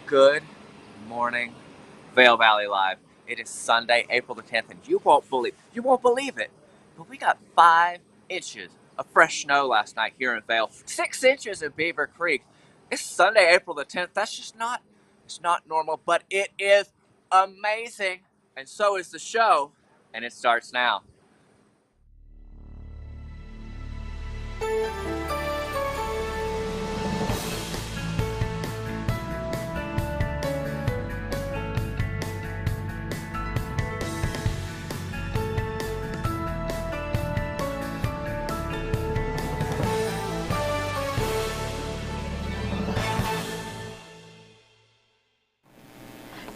Good morning, Vail Valley Live. It is Sunday, April the 10th, and you won't believe it, but we got 5 inches of fresh snow last night here in Vail. 6 inches in Beaver Creek. It's Sunday, April the 10th. That's just not, it's not normal, but it is amazing, and so is the show, and it starts now.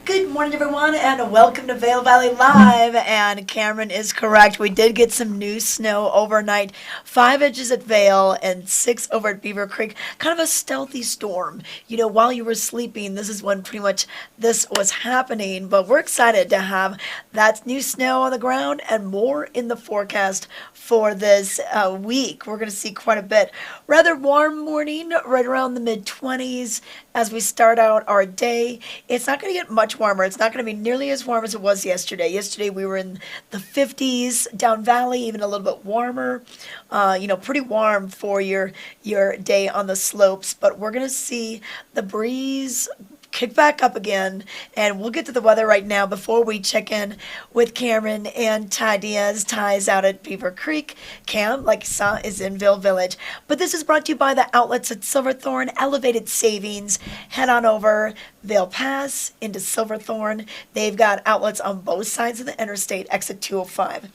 Good morning, everyone, and welcome to Vail Valley Live. And Cameron is correct. We did get some new snow overnight. 5 inches at Vail and 6 over at Beaver Creek. Kind of a stealthy storm. You know, while you were sleeping, this is when pretty much this was happening. But we're excited to have that new snow on the ground and more in the forecast for this week. We're going to see quite a bit. Rather warm morning, right around the mid-20s as we start out our day. It's not going to get much warmer. It's not going to be nearly as warm as it was yesterday. Yesterday we were in the 50s down valley, even a little bit warmer. Pretty warm for your day on the slopes. But we're going to see the breeze kick back up again, and we'll get to the weather right now before we check in with Cameron and Ty Diaz. Ty's out at Beaver Creek. Cam, like you saw, is in Vail Village. But this is brought to you by the outlets at Silverthorne. Elevated savings. Head on over Vail Pass into Silverthorne. They've got outlets on both sides of the interstate, exit 205.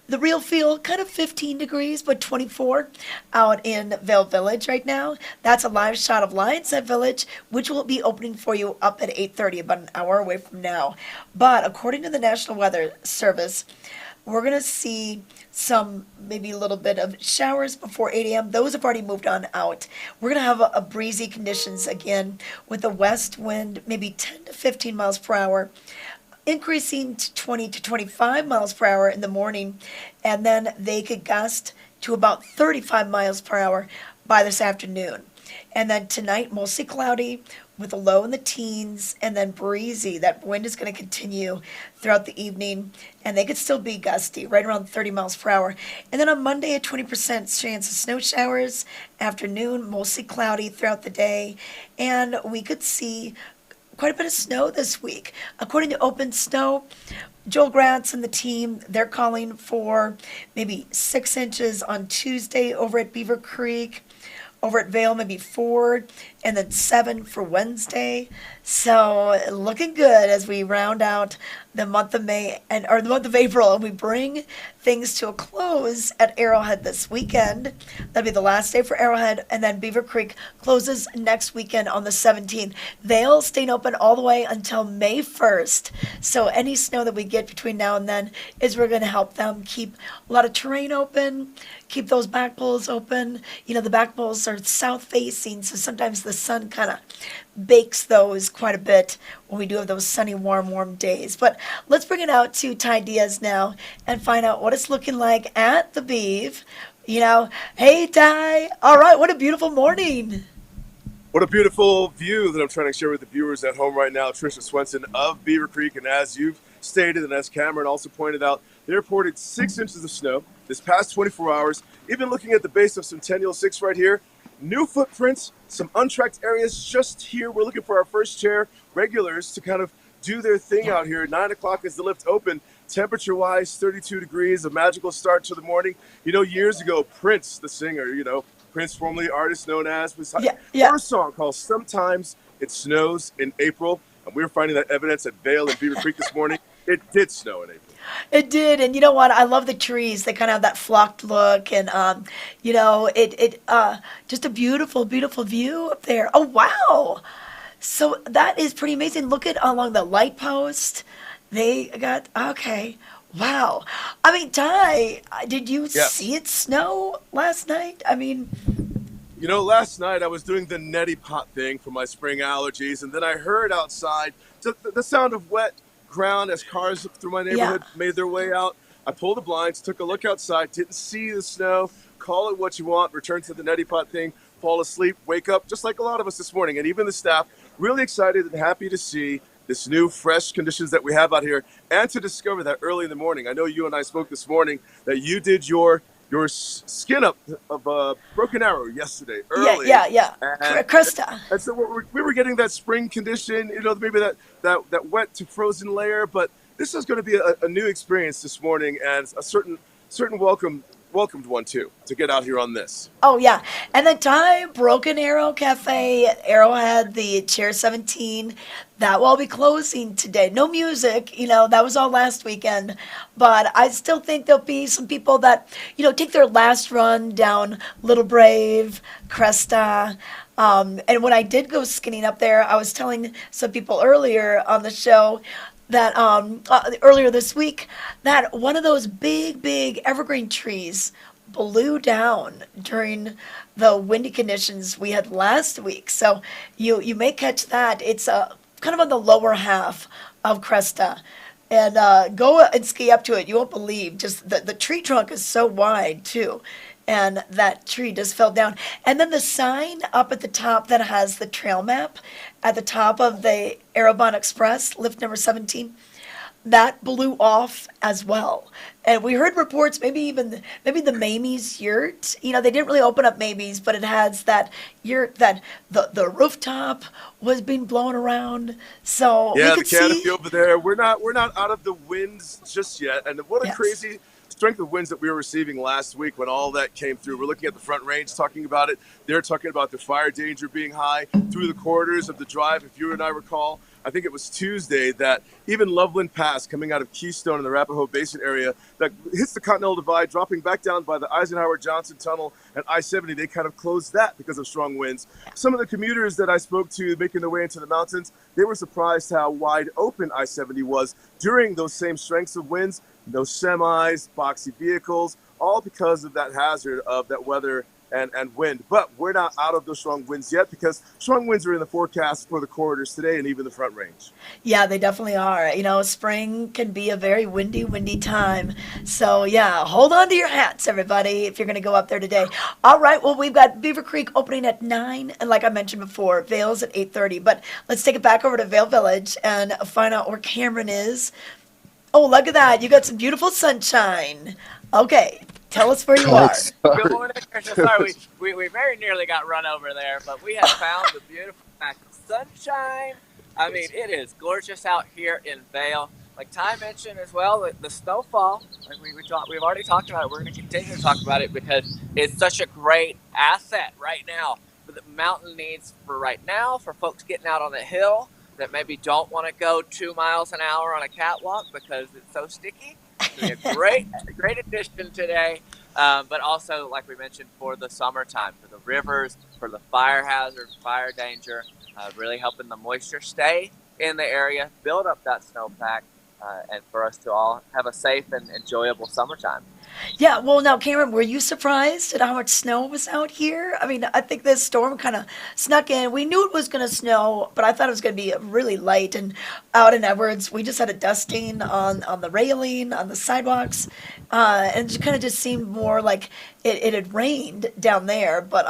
The real feel, kind of 15 degrees, but 24 out in Vail Village right now. That's a live shot of Lionshead Village, which will be opening for you up at 8:30, about an hour away from now. But according to the National Weather Service, we're going to see some, maybe a little bit of showers before 8 a.m. Those have already moved on out. We're going to have a breezy conditions again with a west wind, maybe 10 to 15 miles per hour, increasing to 20 to 25 miles per hour in the morning, and then they could gust to about 35 miles per hour by this afternoon. And then tonight, mostly cloudy with a low in the teens and then breezy. That wind is going to continue throughout the evening, and they could still be gusty, right around 30 miles per hour. And then on Monday, a 20% chance of snow showers. Afternoon, mostly cloudy throughout the day, and we could see quite a bit of snow this week. According to Open Snow, Joel Gratz and the team, they're calling for maybe 6 inches on Tuesday over at Beaver Creek. Over at Vail, maybe 4, and then 7 for Wednesday. So looking good as we round out the month of May or the month of April, and we bring things to a close at Arrowhead this weekend. That'll be the last day for Arrowhead, and then Beaver Creek closes next weekend on the 17th. Vail staying open all the way until May 1st. So any snow that we get between now and then is we're going to help them keep a lot of terrain open, keep those back bowls open. You know, the back bowls are south facing, so sometimes the sun kind of bakes those quite a bit when we do have those sunny, warm days. But let's bring it out to Ty Diaz now and find out what it's looking like at the Beeve. Hey Ty, all right, what a beautiful morning. What a beautiful view that I'm trying to share with the viewers at home right now. Trisha Swenson of Beaver Creek, and as you've stated and as Cameron also pointed out, they reported 6 inches of snow this past 24 hours. Even looking at the base of Centennial 6 right here, new footprints, some untracked areas just here. We're looking for our first chair regulars to kind of do their thing out here. 9 o'clock is the lift open. Temperature-wise, 32 degrees, a magical start to the morning. Years ago, Prince, the singer, Prince, formerly artist known as, was first song called Sometimes It Snows in April. And we were finding that evidence at Vail and Beaver Creek this morning. It did snow in April. It did, and you know what? I love the trees. They kind of have that flocked look, and just a beautiful, beautiful view up there. Oh wow! So that is pretty amazing. Look at along the light post. They got okay. Wow. I mean, Ty, did you see it snow last night? I mean, last night I was doing the neti pot thing for my spring allergies, and then I heard outside the sound of wet ground as cars through my neighborhood made their way out. I pulled the blinds, took a look outside, didn't see the snow. Call it what you want, return to the neti pot thing, fall asleep, wake up, just like a lot of us this morning. And even the staff really excited and happy to see this new fresh conditions that we have out here, and to discover that early in the morning. I know you and I spoke this morning that you did your skin up of Broken Arrow yesterday Yeah, early, yeah, yeah. and Krista. and so we were getting that spring condition, maybe that wet to frozen layer. But this is going to be a new experience this morning, and a certain welcomed one too, to get out here on this. Oh yeah, and the Thai Broken Arrow Cafe at Arrowhead, the Chair 17, that will be closing today. No music, that was all last weekend, but I still think there'll be some people that take their last run down Little Brave, Cresta. And when I did go skinning up there, I was telling some people earlier on the show that earlier this week that one of those big evergreen trees blew down during the windy conditions we had last week. So you may catch that. It's kind of on the lower half of Cresta. And go and ski up to it. You won't believe. Just the tree trunk is so wide too. And that tree just fell down. And then the sign up at the top that has the trail map at the top of the Arrowbahn Express, lift number 17, that blew off as well. And we heard reports, maybe the Mamie's yurt. They didn't really open up Mamie's, but it has that yurt that the rooftop was being blown around. So we Yeah, the could see. canopy over there. We're not out of the winds just yet. And what a Yes. crazy strength of winds that we were receiving last week when all that came through. We're looking at the Front Range talking about it. They're talking about the fire danger being high through the corridors of the drive. If you and I recall, I think it was Tuesday, that even Loveland Pass coming out of Keystone in the Arapahoe Basin area that hits the Continental Divide, dropping back down by the Eisenhower Johnson Tunnel and I-70, they kind of closed that because of strong winds. Some of the commuters that I spoke to making their way into the mountains, they were surprised how wide open I-70 was during those same strengths of winds. No semis, boxy vehicles, all because of that hazard of that weather and wind. But we're not out of those strong winds yet, because strong winds are in the forecast for the corridors today and even the Front Range. Yeah, they definitely are. Spring can be a very windy time. So, yeah, hold on to your hats, everybody, if you're going to go up there today. All right, well, we've got Beaver Creek opening at 9, and like I mentioned before, Vail's at 8:30. But let's take it back over to Vail Village and find out where Cameron is. Oh, look at that. You got some beautiful sunshine. Okay, tell us where you are. Good morning, Christian. Sorry, we very nearly got run over there, but we have found the beautiful patch of sunshine. I mean, it is gorgeous out here in Vail. Like Ty mentioned as well, the snowfall. Like we've already talked about it. We're going to continue to talk about it because it's such a great asset right now for the mountain needs for right now, for folks getting out on the hill that maybe don't want to go 2 miles an hour on a catwalk because it's so sticky. It's a great addition today, but also, like we mentioned, for the summertime, for the rivers, for the fire hazard, fire danger, really helping the moisture stay in the area, build up that snowpack, and for us to all have a safe and enjoyable summertime. Yeah, well, now, Cameron, were you surprised at how much snow was out here? I mean, I think this storm kind of snuck in. We knew it was going to snow, but I thought it was going to be really light. And out in Edwards, we just had a dusting on the railing, on the sidewalks, and it kind of just seemed more like it had rained down there. But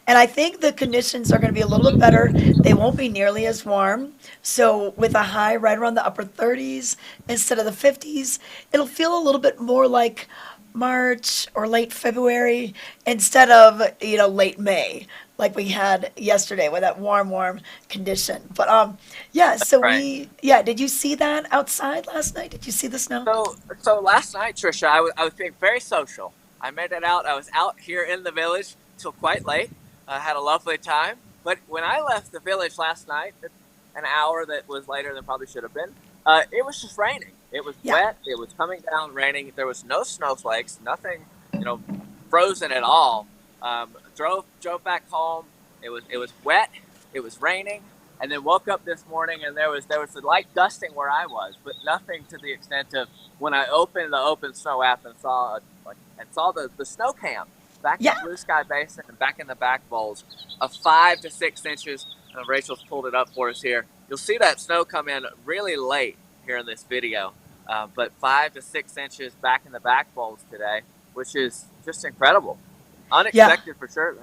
and I think the conditions are going to be a little bit better. They won't be nearly as warm. So with a high right around the upper 30s instead of the 50s, it'll feel a little bit more like March or late February instead of late May like we had yesterday with that warm condition. But yeah, so Right. did you see that outside last night? Did you see the snow? So last night, Trisha, I was being very social. I made it out. I was out here in the village till quite late. I had a lovely time. But when I left the village last night, an hour that was later than probably should have been, it was just raining. It was Yeah. wet. It was coming down, raining. There was no snowflakes, nothing, frozen at all. Drove back home. It was wet. It was raining, and then woke up this morning and there was a light dusting where I was, but nothing to the extent of when I opened the Open Snow app and saw the snow cam back in Yeah. Blue Sky Basin and back in the back bowls of 5 to 6 inches. Rachel's pulled it up for us here. You'll see that snow come in really late here in this video, but 5 to 6 inches back in the back bowls today, which is just incredible, unexpected for sure.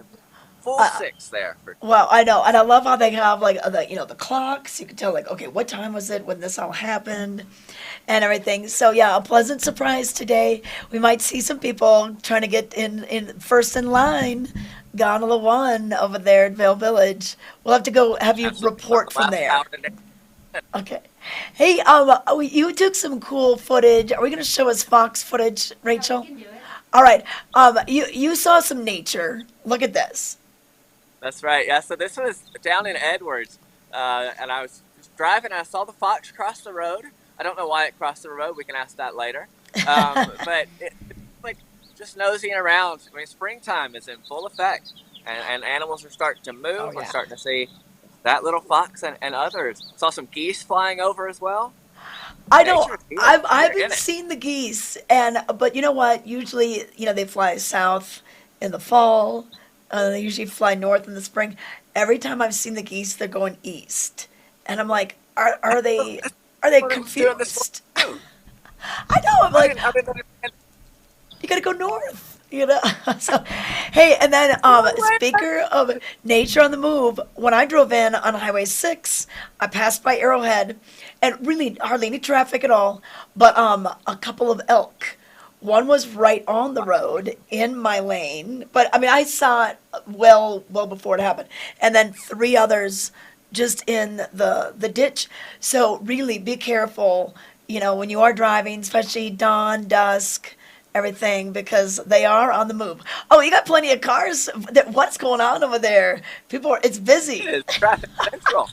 full Uh, 6 there. Well, I know, and I love how they have like the clocks. You can tell like, okay, what time was it when this all happened, and everything. So yeah, a pleasant surprise today. We might see some people trying to get in first in line, Gondola One over there at Vail Village. We'll have to go have you Absolutely. report The from last there. hour today. Okay. Hey, you took some cool footage. Are we gonna show us Fox footage, Rachel? All right. You saw some nature. Look at this. That's right. Yeah. So this was down in Edwards, and I was just driving. And I saw the fox cross the road. I don't know why it crossed the road. We can ask that later. But it's like just nosing around. I mean, springtime is in full effect, and animals are starting to Oh move. We're yeah. starting to see that little fox and others. Saw some geese flying over as well. I know. Nature is here. I've They're been in it. seeing the geese, and but you know what? Usually, they fly south in the fall. They usually fly north in the spring. Every time I've seen the geese, they're going east, and I'm like, are they Well, it was doing this confused? too. I know. I'm I like, didn't. I didn't understand. you gotta go north. So, hey, and then Well, speaker of nature on the move, when I drove in on Highway 6, I passed by Arrowhead, and really hardly any traffic at all, but a couple of elk. One was right on the road in my lane, but I mean I saw it well before it happened, and then three others just in the ditch. So really be careful, when you are driving, especially dawn, dusk, everything, because they are on the move. Oh, you got plenty of cars. What's going on over there? It's it busy. is traffic central.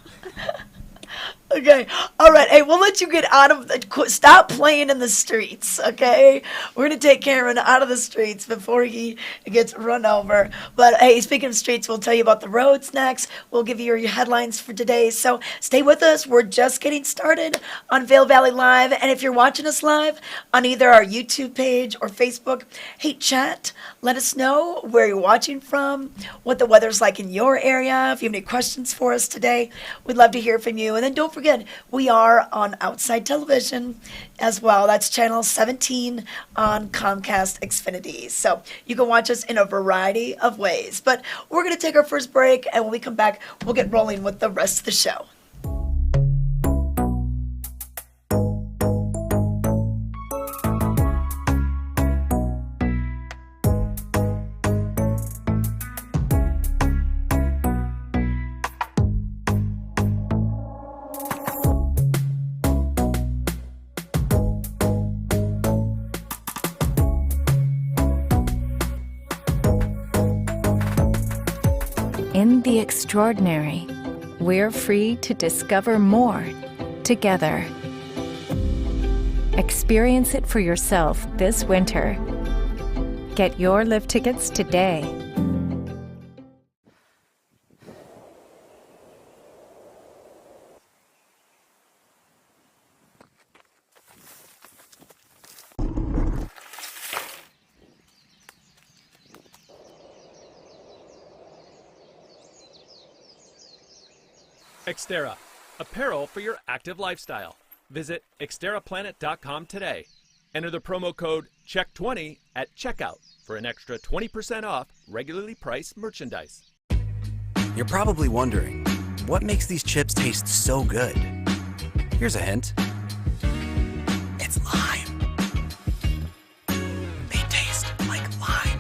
Okay. All right. Hey, we'll let you get out of stop playing in the streets. Okay. We're going to take Cameron out of the streets before he gets run over. But hey, speaking of streets, we'll tell you about the roads next. We'll give you your headlines for today. So stay with us. We're just getting started on Vail Valley Live. And if you're watching us live on either our YouTube page or Facebook, hey, chat. Let us know where you're watching from, what the weather's like in your area. If you have any questions for us today, we'd love to hear from you. And then don't forget, we are on Outside Television as well. That's channel 17 on Comcast Xfinity. So you can watch us in a variety of ways. But we're going to take our first break, and when we come back, we'll get rolling with the rest of the show. In the extraordinary, we're free to discover more together. Experience it for yourself this winter. Get your lift tickets today. Xterra, apparel for your active lifestyle. Visit xterraplanet.com today. Enter the promo code CHECK20 at checkout for an extra 20% off regularly priced merchandise. You're probably wondering, what makes these chips taste so good? Here's a hint. It's lime. They taste like lime.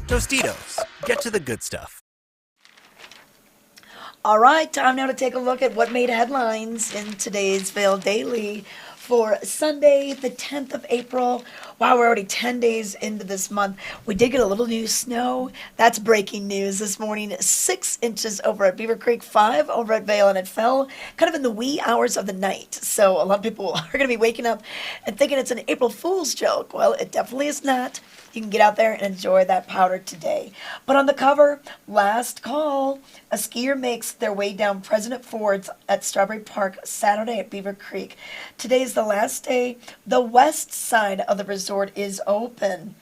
Tostitos, get to the good stuff. All right, time now to take a look at what made headlines in today's Vail Daily for Sunday, the 10th of April. Wow, we're already 10 days into this month. We did get a little new snow. That's breaking news this morning. 6 inches over at Beaver Creek, 5 over at Vail, and it fell kind of in the wee hours of the night. So a lot of people are going to be waking up and thinking it's an April Fool's joke. Well, it definitely is not. You can get out there and enjoy that powder today. But on the cover, last call, a skier makes their way down President Ford's at Strawberry Park Saturday at Beaver Creek. Today's the last day. The west side of the resort is open.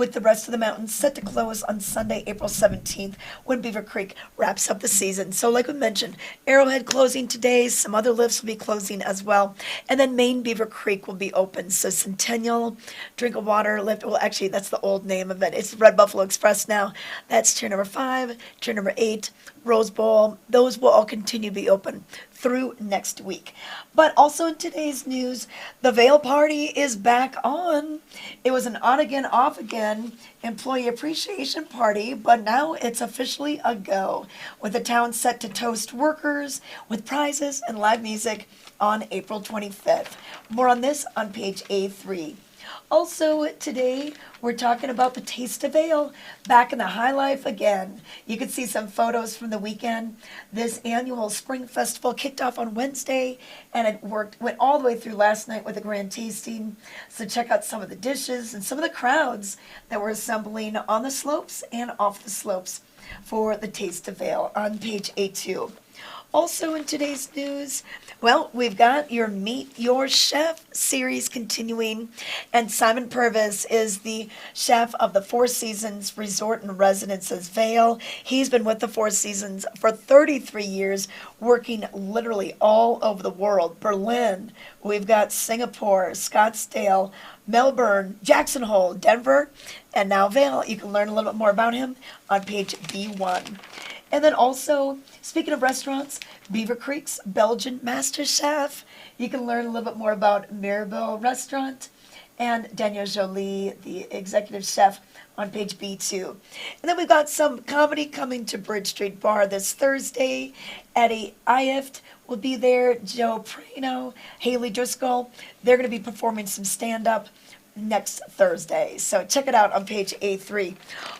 with the rest of the mountains set to close on Sunday, April 17th, when Beaver Creek wraps up the season. So like we mentioned, Arrowhead closing today, some other lifts will be closing as well, and then Main Beaver Creek will be open. So Centennial, Drink of Water lift, well actually that's the old name of it, it's Red Buffalo Express now. That's tier number 5, tier number 8, Rose Bowl, those will all continue to be open through next week. But also in today's news, the Vail party is back on. It was an on again, off again employee appreciation party, but now it's officially a go, with the town set to toast workers with prizes and live music on April 25th. More on this on page A3. Also today, we're talking about the Taste of Vail back in the high life again. You can see some photos from the weekend. This annual spring festival kicked off on Wednesday, and it went all the way through last night with a grand tasting. So check out some of the dishes and some of the crowds that were assembling on the slopes and off the slopes for the Taste of Vail on page A2. Also in today's news, well, we've got your Meet Your Chef series continuing, and Simon Purvis is the chef of the Four Seasons Resort and Residences Vail. He's been with the Four Seasons for 33 years, working literally all over the world. Berlin, we've got Singapore, Scottsdale, Melbourne, Jackson Hole, Denver, and now Vail. You can learn a little bit more about him on page B1. And then also, speaking of restaurants, Beaver Creek's Belgian Master Chef. You can learn a little bit more about Mirabelle Restaurant and Daniel Jolie, the executive chef, on page B2. And then we've got some comedy coming to Bridge Street Bar this Thursday. Eddie Ift will be there, Joe Prano, Haley Driscoll. They're going to be performing some stand-up next Thursday. So check it out on page A3.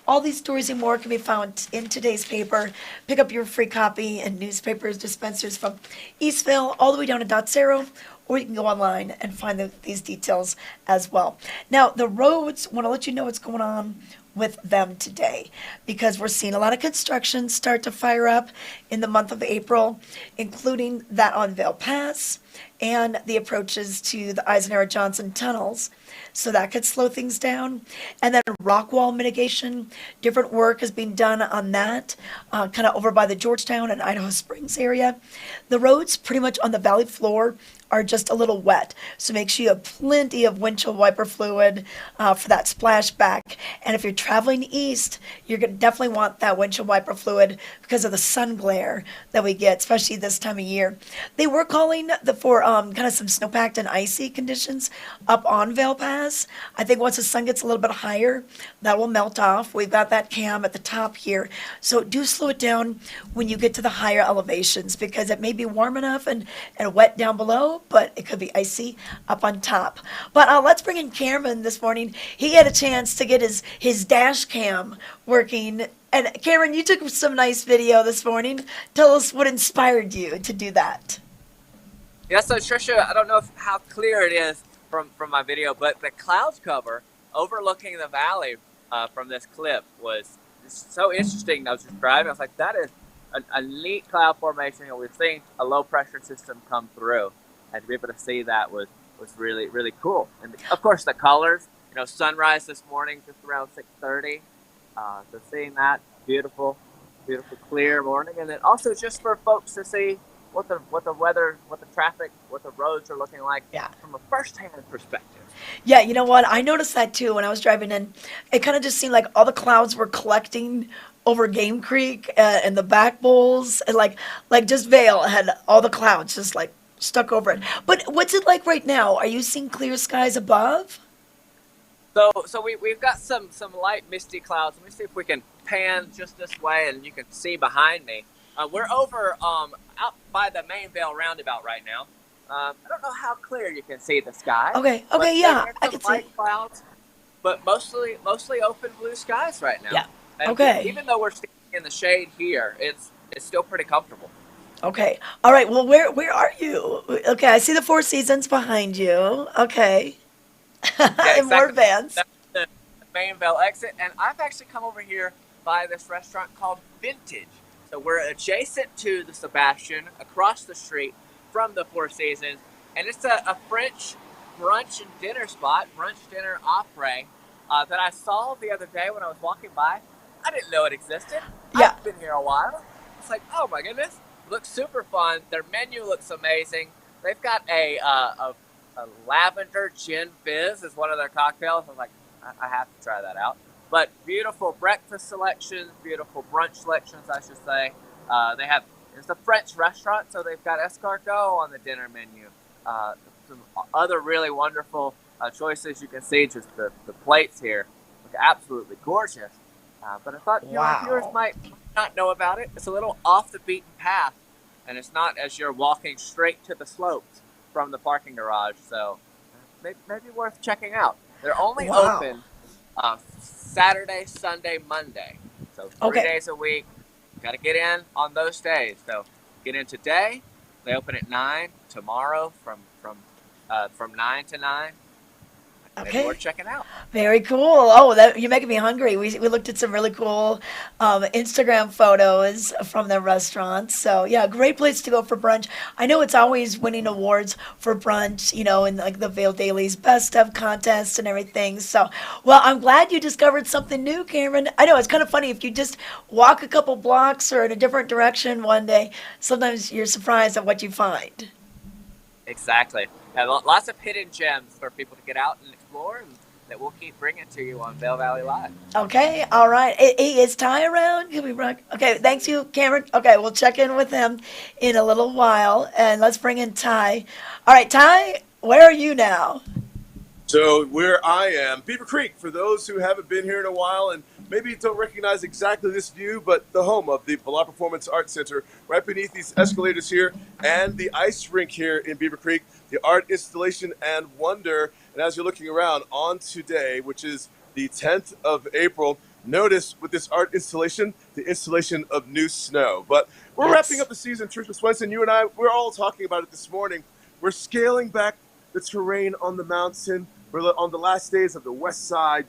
All these stories and more can be found in today's paper. Pick up your free copy in newspapers, dispensers from Eastville all the way down to Dotsero, or you can go online and find these details as well. Now, the roads, want to let you know what's going on with them today, because we're seeing a lot of construction start to fire up in the month of April, including that on Vail Pass and the approaches to the Eisenhower Johnson tunnels. So that could slow things down. And then rock wall mitigation, different work is being done on that, kind of over by the Georgetown and Idaho Springs area. The roads pretty much on the valley floor are just a little wet. So make sure you have plenty of windshield wiper fluid for that splashback. And if you're traveling east, you're going to definitely want that windshield wiper fluid because of the sun glare that we get, especially this time of year. They were calling for kind of some snowpacked and icy conditions up on Vail Pass. I think once the sun gets a little bit higher, that will melt off. We've got that cam at the top here. So do slow it down when you get to the higher elevations, because it may be warm enough and wet down below, but it could be icy up on top. But let's bring in Cameron this morning. He had a chance to get his dash cam working. And Cameron, you took some nice video this morning. Tell us what inspired you to do that. Yeah, so Trisha, I don't know how clear it is from my video, but the clouds cover overlooking the valley from this clip was so interesting. I was just driving. I was like, that is a neat cloud formation. You know, we're seeing a low pressure system come through, and to be able to see that was really, really cool. And of course, the colors. You know, sunrise this morning just around 6:30. So seeing that, beautiful, clear morning, and then also just for folks to see what the weather, what the traffic, what the roads are looking like from a first-hand perspective. Yeah, you know what? I noticed that too when I was driving in. It kind of just seemed like all the clouds were collecting over Game Creek and the back bowls, and like just Vail had all the clouds just like stuck over it. But what's it like right now? Are you seeing clear skies above? So we've got some light misty clouds. Let me see if we can pan just this way, and you can see behind me. We're over out by the main Vail roundabout right now. I don't know how clear you can see the sky. Okay, yeah, I can see. Light clouds, but mostly open blue skies right now. Yeah. And okay. Even though we're standing in the shade here, it's still pretty comfortable. Okay. All right. Well, where are you? Okay, I see the Four Seasons behind you. Okay. Yeah, exactly. More vans. That's the main Vail exit, and I've actually come over here by this restaurant called Vintage. So we're adjacent to the Sebastian, across the street from the Four Seasons, and it's a French brunch and dinner spot, brunch, dinner, après. that I saw the other day when I was walking by. I didn't know it existed. Yeah. I've been here a while. It's like, oh my goodness, looks super fun. Their menu looks amazing. They've got a lavender gin fizz is one of their cocktails. I was like, I have to try that out. But beautiful breakfast selections, beautiful brunch selections, I should say. It's a French restaurant, so they've got escargot on the dinner menu. Some other really wonderful choices. You can see just the plates here look absolutely gorgeous. But I thought our viewers might not know about it. It's a little off the beaten path, and it's not as you're walking straight to the slopes from the parking garage. So maybe worth checking out. They're only open Saturday, Sunday, Monday. So 3 days a week. Got to get in on those days. So get in today. They open at 9. Tomorrow from 9 to 9. Maybe worth checking out. Very cool. Oh, you're making me hungry. We looked at some really cool Instagram photos from their restaurants. So yeah, great place to go for brunch. I know it's always winning awards for brunch, in like the Vail Daily's Best of contest and everything. So, well, I'm glad you discovered something new, Cameron. I know it's kind of funny if you just walk a couple blocks or in a different direction one day, sometimes you're surprised at what you find. Exactly. And lots of hidden gems for people to get out and explore, and that we'll keep bringing to you on Vail Valley Live. Okay, all right. Hey, is Ty around? Can we okay, thanks you, Cameron. Okay, we'll check in with him in a little while, and let's bring in Ty. All right, Ty, where are you now? So where I am, Beaver Creek, for those who haven't been here in a while and maybe don't recognize exactly this view, but the home of the Vail Performance Arts Center, right beneath these escalators here, and the ice rink here in Beaver Creek, the art installation and wonder. And as you're looking around on today, which is the 10th of April, notice with this art installation, the installation of new snow. But we're wrapping up the season. Trisha Swenson, you and I, we're all talking about it this morning. We're scaling back the terrain on the mountain. We're on the last days of the west side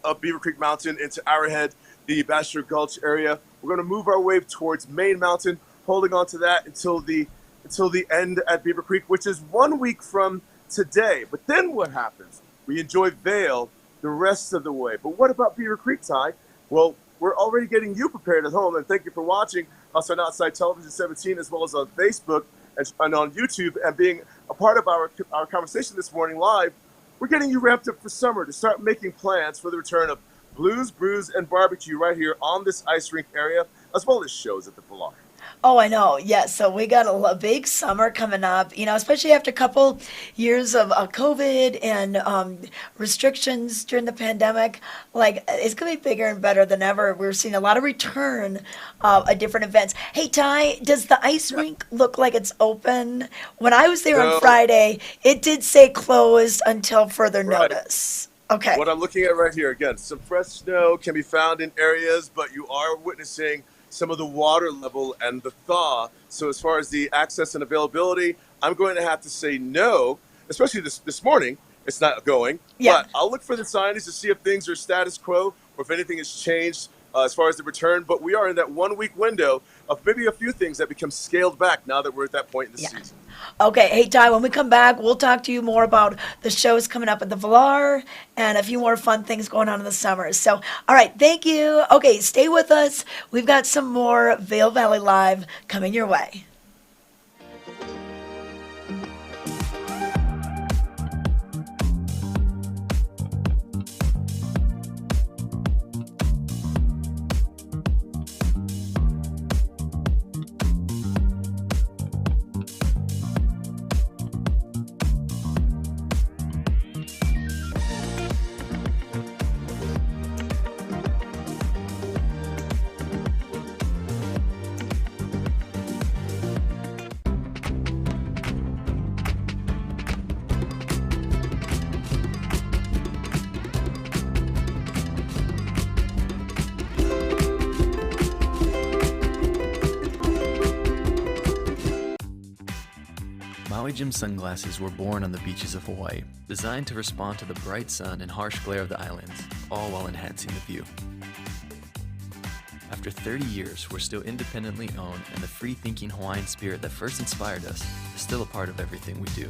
of Beaver Creek Mountain into Arrowhead, the Bachelor Gulch area. We're going to move our way towards Main Mountain, holding on to that until the end at Beaver Creek, which is 1 week from today. But then what happens? We enjoy Vail the rest of the way. But what about Beaver Creek, Ty? Well, we're already getting you prepared at home, and thank you for watching us on Outside Television 17, as well as on Facebook and on YouTube, and being a part of our conversation this morning live. We're getting you ramped up for summer to start making plans for the return of Blues, Brews, and Barbecue right here on this ice rink area, as well as shows at the Vail. Oh, I know. Yes. So we got a big summer coming up, especially after a couple years of COVID and restrictions during the pandemic. Like, it's going to be bigger and better than ever. We're seeing a lot of return at different events. Hey, Ty, does the ice rink look like it's open? When I was there on Friday, it did say closed until further notice. Okay. What I'm looking at right here, again, some fresh snow can be found in areas, but you are witnessing some of the water level and the thaw. So as far as the access and availability, I'm going to have to say no, especially this morning. It's not going. Yeah. But I'll look for the signage to see if things are status quo or if anything has changed as far as the return. But we are in that 1 week window of maybe a few things that become scaled back now that we're at that point in the season. Okay. Hey, Ty, when we come back, we'll talk to you more about the shows coming up at the Vail and a few more fun things going on in the summer. So, all right. Thank you. Okay. Stay with us. We've got some more Vail Valley Live coming your way. Maui Jim sunglasses were born on the beaches of Hawaii, designed to respond to the bright sun and harsh glare of the islands, all while enhancing the view. After 30 years, we're still independently owned, and the free-thinking Hawaiian spirit that first inspired us is still a part of everything we do.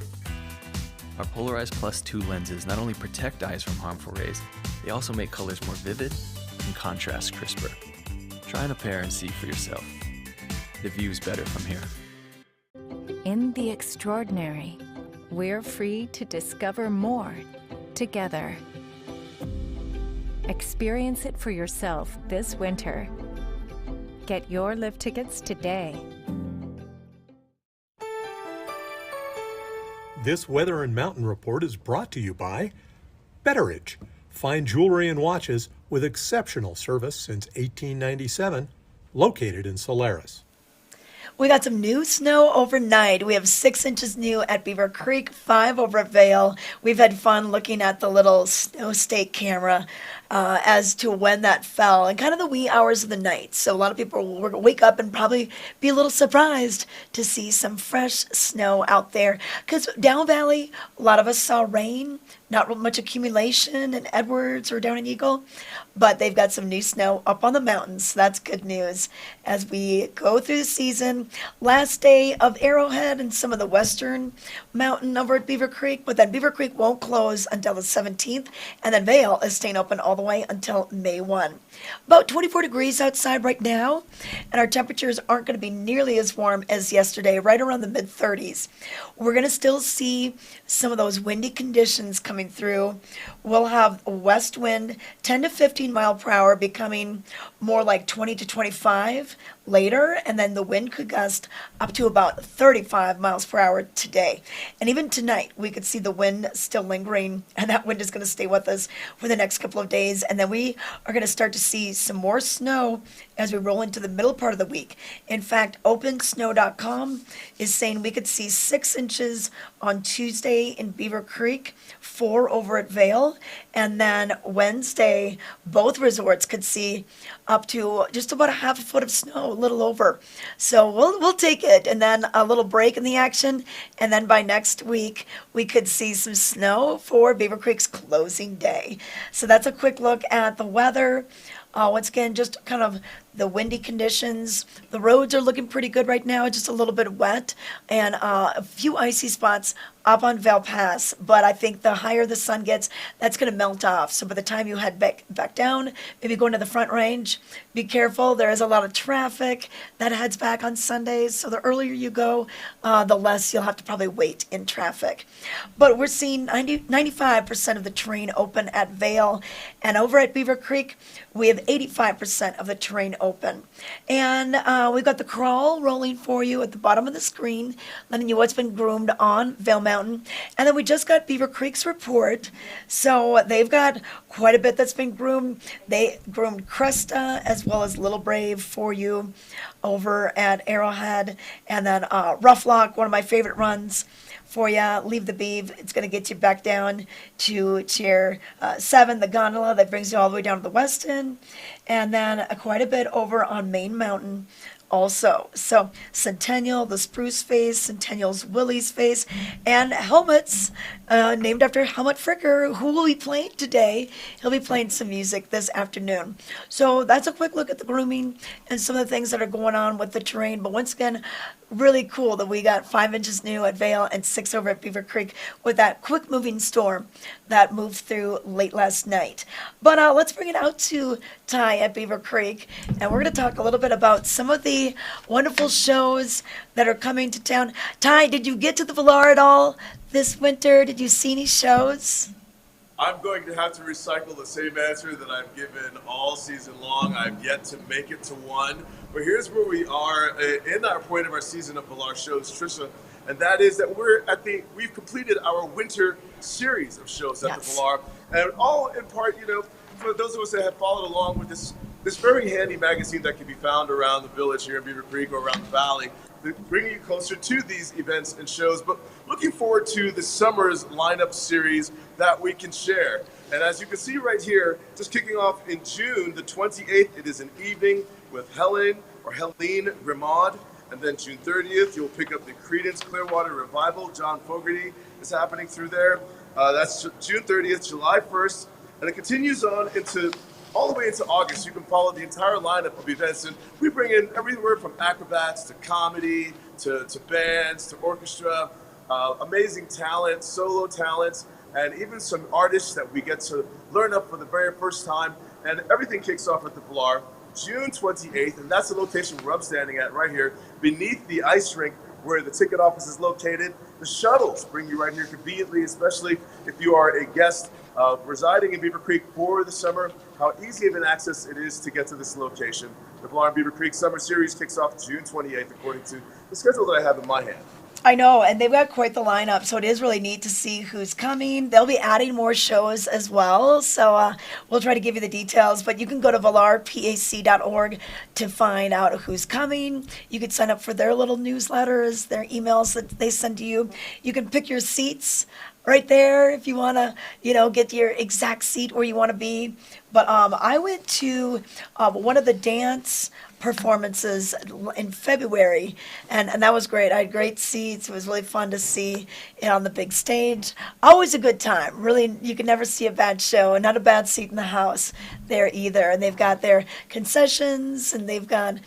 Our Polarized Plus 2 lenses not only protect eyes from harmful rays, They also make colors more vivid and contrast crisper. Try on a pair and see for yourself. The view's better from here. In the extraordinary, we're free to discover more together. Experience it for yourself this winter. Get your lift tickets today. This Weather and Mountain Report is brought to you by Betteridge. Fine jewelry and watches with exceptional service since 1897, located in Solaris. We got some new snow overnight. We have 6 inches new at Beaver Creek, 5 over at Vail. We've had fun looking at the little snow state camera as to when that fell and kind of the wee hours of the night. So a lot of people will wake up and probably be a little surprised to see some fresh snow out there. Because down valley, a lot of us saw rain, not real much accumulation in Edwards or down in Eagle, but they've got some new snow up on the mountains. So that's good news as we go through the season. Last day of Arrowhead and some of the western mountain over at Beaver Creek, but then Beaver Creek won't close until the 17th, and then Vail is staying open all the way until May 1. About 24 degrees outside right now, and our temperatures aren't going to be nearly as warm as yesterday, right around the mid-30s. We're going to still see some of those windy conditions coming through. We'll have a west wind 10 to 15 mile per hour becoming more like 20 to 25 later, and then the wind could gust up to about 35 miles per hour today. And even tonight, we could see the wind still lingering, and that wind is going to stay with us for the next couple of days. And then we are going to start to see some more snow as we roll into the middle part of the week. In fact, OpenSnow.com is saying we could see 6 inches on Tuesday in Beaver Creek, 4 over at Vail, and then Wednesday, both resorts could see up to just about a half a foot of snow, a little over. So we'll take it, and then a little break in the action, and then by next week we could see some snow for Beaver Creek's closing day. So that's a quick look at the weather. Once again, just kind of the windy conditions. The roads are looking pretty good right now, just a little bit wet, and a few icy spots up on Vail Pass. But I think the higher the sun gets, that's going to melt off. So by the time you head back down, maybe go into the Front Range, be careful. There is a lot of traffic that heads back on Sundays. So the earlier you go, the less you'll have to probably wait in traffic. But we're seeing 95% of the terrain open at Vail, and over at Beaver Creek, we have 85% of the terrain open. And we've got the crawl rolling for you at the bottom of the screen, letting you what's been groomed on Vail Mountain. And then we just got Beaver Creek's report. So they've got quite a bit that's been groomed. They groomed Cresta as well as Little Brave for you over at Arrowhead. And then Rough Lock, one of my favorite runs for you. Leave the Beeve. It's going to get you back down to Tier 7, the gondola that brings you all the way down to the Westin. And then quite a bit over on Main Mountain also. So Centennial, the Spruce Face, Centennial's Willie's Face, and Helmets, named after Helmut Fricker, who will be playing today. He'll be playing some music this afternoon. So that's a quick look at the grooming and some of the things that are going on with the terrain. But once again, really cool that we got 5 inches new at Vail and 6 over at Beaver Creek with that quick moving storm that moved through late last night. But let's bring it out to Ty at Beaver Creek, and we're going to talk a little bit about some of the wonderful shows that are coming to town. Ty, did you get to the Villar at all this winter? Did you see any shows? I'm going to have to recycle the same answer that I've given all season long. I've yet to make it to one. But here's where we are in our point of our season of Villar shows, Trisha, and that is that we've completed our winter series of shows at the Villar, and all in part, for those of us that have followed along with this very handy magazine that can be found around the village here in Beaver Creek or around the valley, bringing you closer to these events and shows, but looking forward to the summer's lineup series that we can share. And as you can see right here, just kicking off in June the 28th, it is an evening with Helene Grimaud. And then June 30th, you'll pick up the Creedence Clearwater Revival. John Fogerty is happening through there. That's June 30th, July 1st, and it continues on all the way into August. You can follow the entire lineup of events, and we bring in everywhere from acrobats to comedy to bands to orchestra, amazing talent, solo talents, and even some artists that we get to learn up for the very first time. And everything kicks off at the Valar June 28th, and that's the location where I'm standing at right here, beneath the ice rink where the ticket office is located. The shuttles bring you right here conveniently, especially if you are a guest residing in Beaver Creek for the summer, how easy of an access it is to get to this location. The Valar Beaver Creek Summer Series kicks off June 28th, according to the schedule that I have in my hand. I know, and they've got quite the lineup, so it is really neat to see who's coming. They'll be adding more shows as well, so we'll try to give you the details, but you can go to valarpac.org to find out who's coming. You can sign up for their little newsletters, their emails that they send to you. You can pick your seats right there if you want to, get your exact seat where you want to be. But I went to one of the dance performances in February, and that was great. I had great seats. It was really fun to see it on the big stage. Always a good time. Really, you can never see a bad show, and not a bad seat in the house there either. And they've got their concessions, and they've got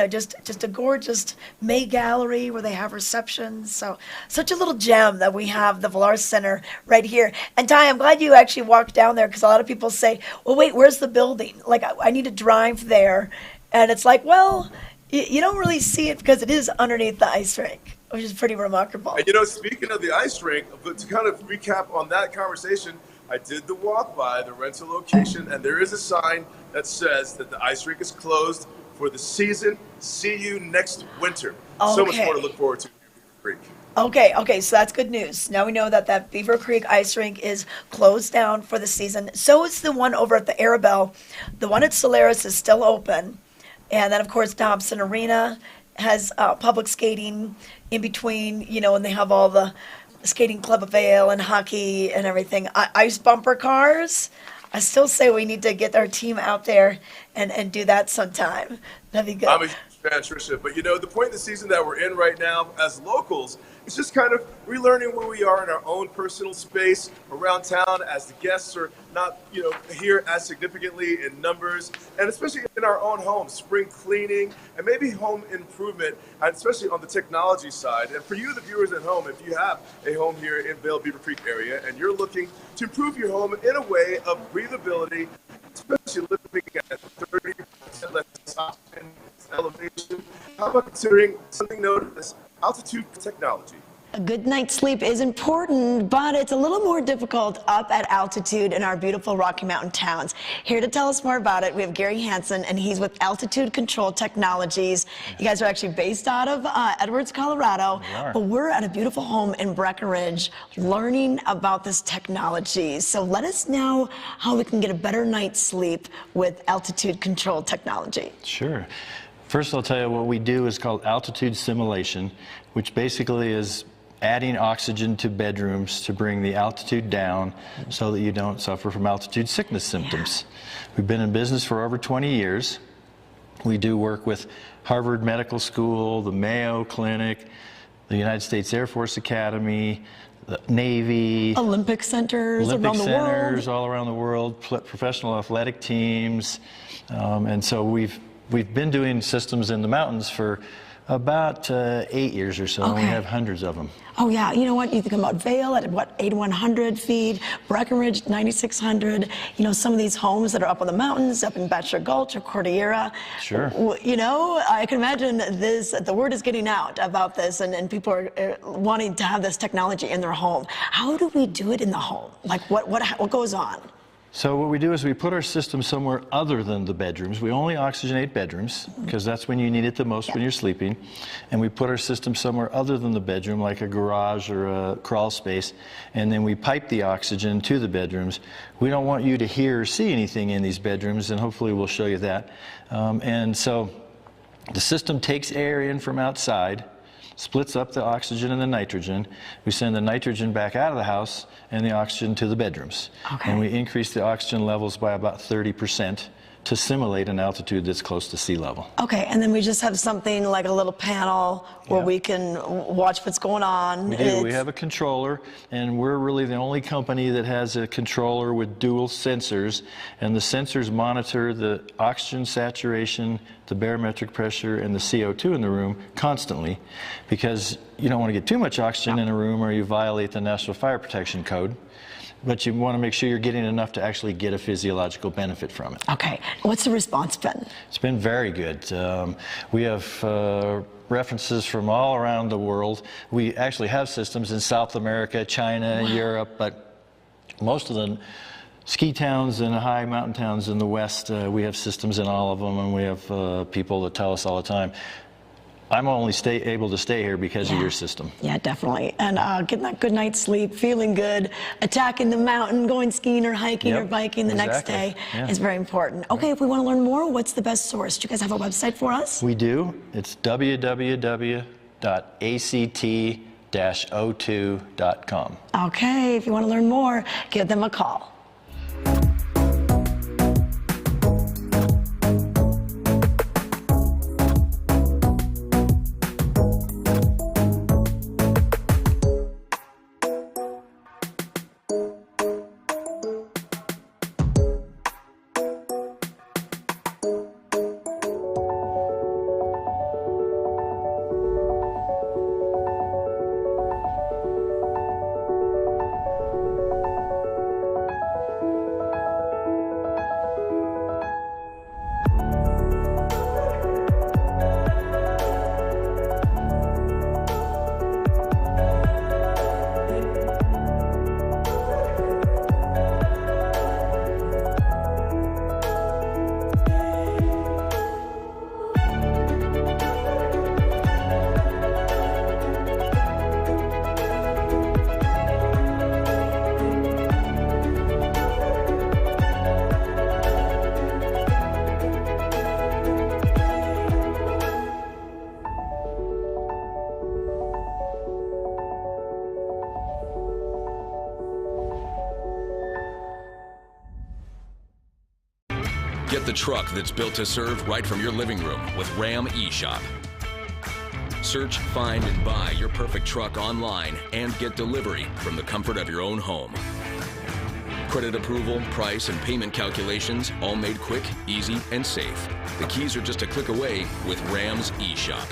just a gorgeous May gallery where they have receptions. So such a little gem that we have, the Valar Center right here. And Ty, I'm glad you actually walked down there, because a lot of people say, well, wait, where's the building? Like, I need to drive there. And it's like, well, you don't really see it because it is underneath the ice rink, which is pretty remarkable. And speaking of the ice rink, but to kind of recap on that conversation, I did the walk by the rental location, and there is a sign that says that the ice rink is closed for the season. See you next winter. Okay. So much more to look forward to in Beaver Creek. Okay, so that's good news. Now we know that Beaver Creek ice rink is closed down for the season. So is the one over at the Arabelle. The one at Solaris is still open. And then, of course, Dobson Arena has public skating in between, and they have all the skating club of Vail and hockey and everything. Ice bumper cars. I still say we need to get our team out there and do that sometime. That'd be good. I'm a huge fan, Tricia. But, the point of the season that we're in right now as locals is just kind of relearning where we are in our own personal space around town, as the guests are not, here as significantly in numbers, and especially in our own homes, spring cleaning and maybe home improvement, and especially on the technology side. And for you, the viewers at home, if you have a home here in Vail, Beaver Creek area, and you're looking to improve your home in a way of breathability, especially living at 30% less oxygen elevation, how about considering something known as altitude technology? A good night's sleep is important, but it's a little more difficult up at altitude in our beautiful Rocky Mountain towns. Here to tell us more about it, we have Gary Hansen, and he's with Altitude Control Technologies. You guys are actually based out of Edwards, Colorado, but we're at a beautiful home in Breckenridge learning about this technology. So let us know how we can get a better night's sleep with Altitude Control Technology. Sure. First, I'll tell you what we do is called altitude simulation, which basically is adding oxygen to bedrooms to bring the altitude down so that you don't suffer from altitude sickness symptoms. We've been in business for over 20 years. We do work with Harvard Medical School, the Mayo Clinic, the United States Air Force Academy, the Navy, Olympic centers around the world. All around the world, professional athletic teams, and so we've been doing systems in the mountains for about 8 years or so, and we have hundreds of them. Oh yeah, you know what? You think about Vail at 8,100 feet, Breckenridge 9,600. Some of these homes that are up on the mountains, up in Bachelor Gulch or Cordillera. Sure. I can imagine the word is getting out about this, and people are wanting to have this technology in their home. How do we do it in the home? Like what goes on? So what we do is we put our system somewhere other than the bedrooms. We only oxygenate bedrooms because that's when you need it the most, when you're sleeping. And we put our system somewhere other than the bedroom, like a garage or a crawl space, and then we pipe the oxygen to the bedrooms. We don't want you to hear or see anything in these bedrooms, and hopefully we'll show you that. And so the system takes air in from outside, splits up the oxygen and the nitrogen. We send the nitrogen back out of the house and the oxygen to the bedrooms. And we increase the oxygen levels by about 30% to simulate an altitude that's close to sea level. Okay, and then we just have something like a little panel where we can watch what's going on. We do. We have a controller, and we're really the only company that has a controller with dual sensors, and the sensors monitor the oxygen saturation, the barometric pressure, and the CO2 in the room constantly, because you don't want to get too much oxygen in a room or you violate the National Fire Protection Code. But you want to make sure you're getting enough to actually get a physiological benefit from it. Okay, what's the response been? It's been very good. We have references from all around the world. We actually have systems in South America, China, Europe, but most of the ski towns and high mountain towns in the West, we have systems in all of them, and we have people that tell us all the time, I'm only able to stay here because of your system. Yeah, definitely. And getting that good night's sleep, feeling good, attacking the mountain, going skiing or hiking or biking the next day is very important. Okay, if we want to learn more, what's the best source? Do you guys have a website for us? We do. It's www.act-o2.com. Okay, if you want to learn more, give them a call. Get the truck that's built to serve right from your living room with Ram eShop. Search, find, and buy your perfect truck online and get delivery from the comfort of your own home. Credit approval, price, and payment calculations all made quick, easy, and safe. The keys are just a click away with Ram's eShop.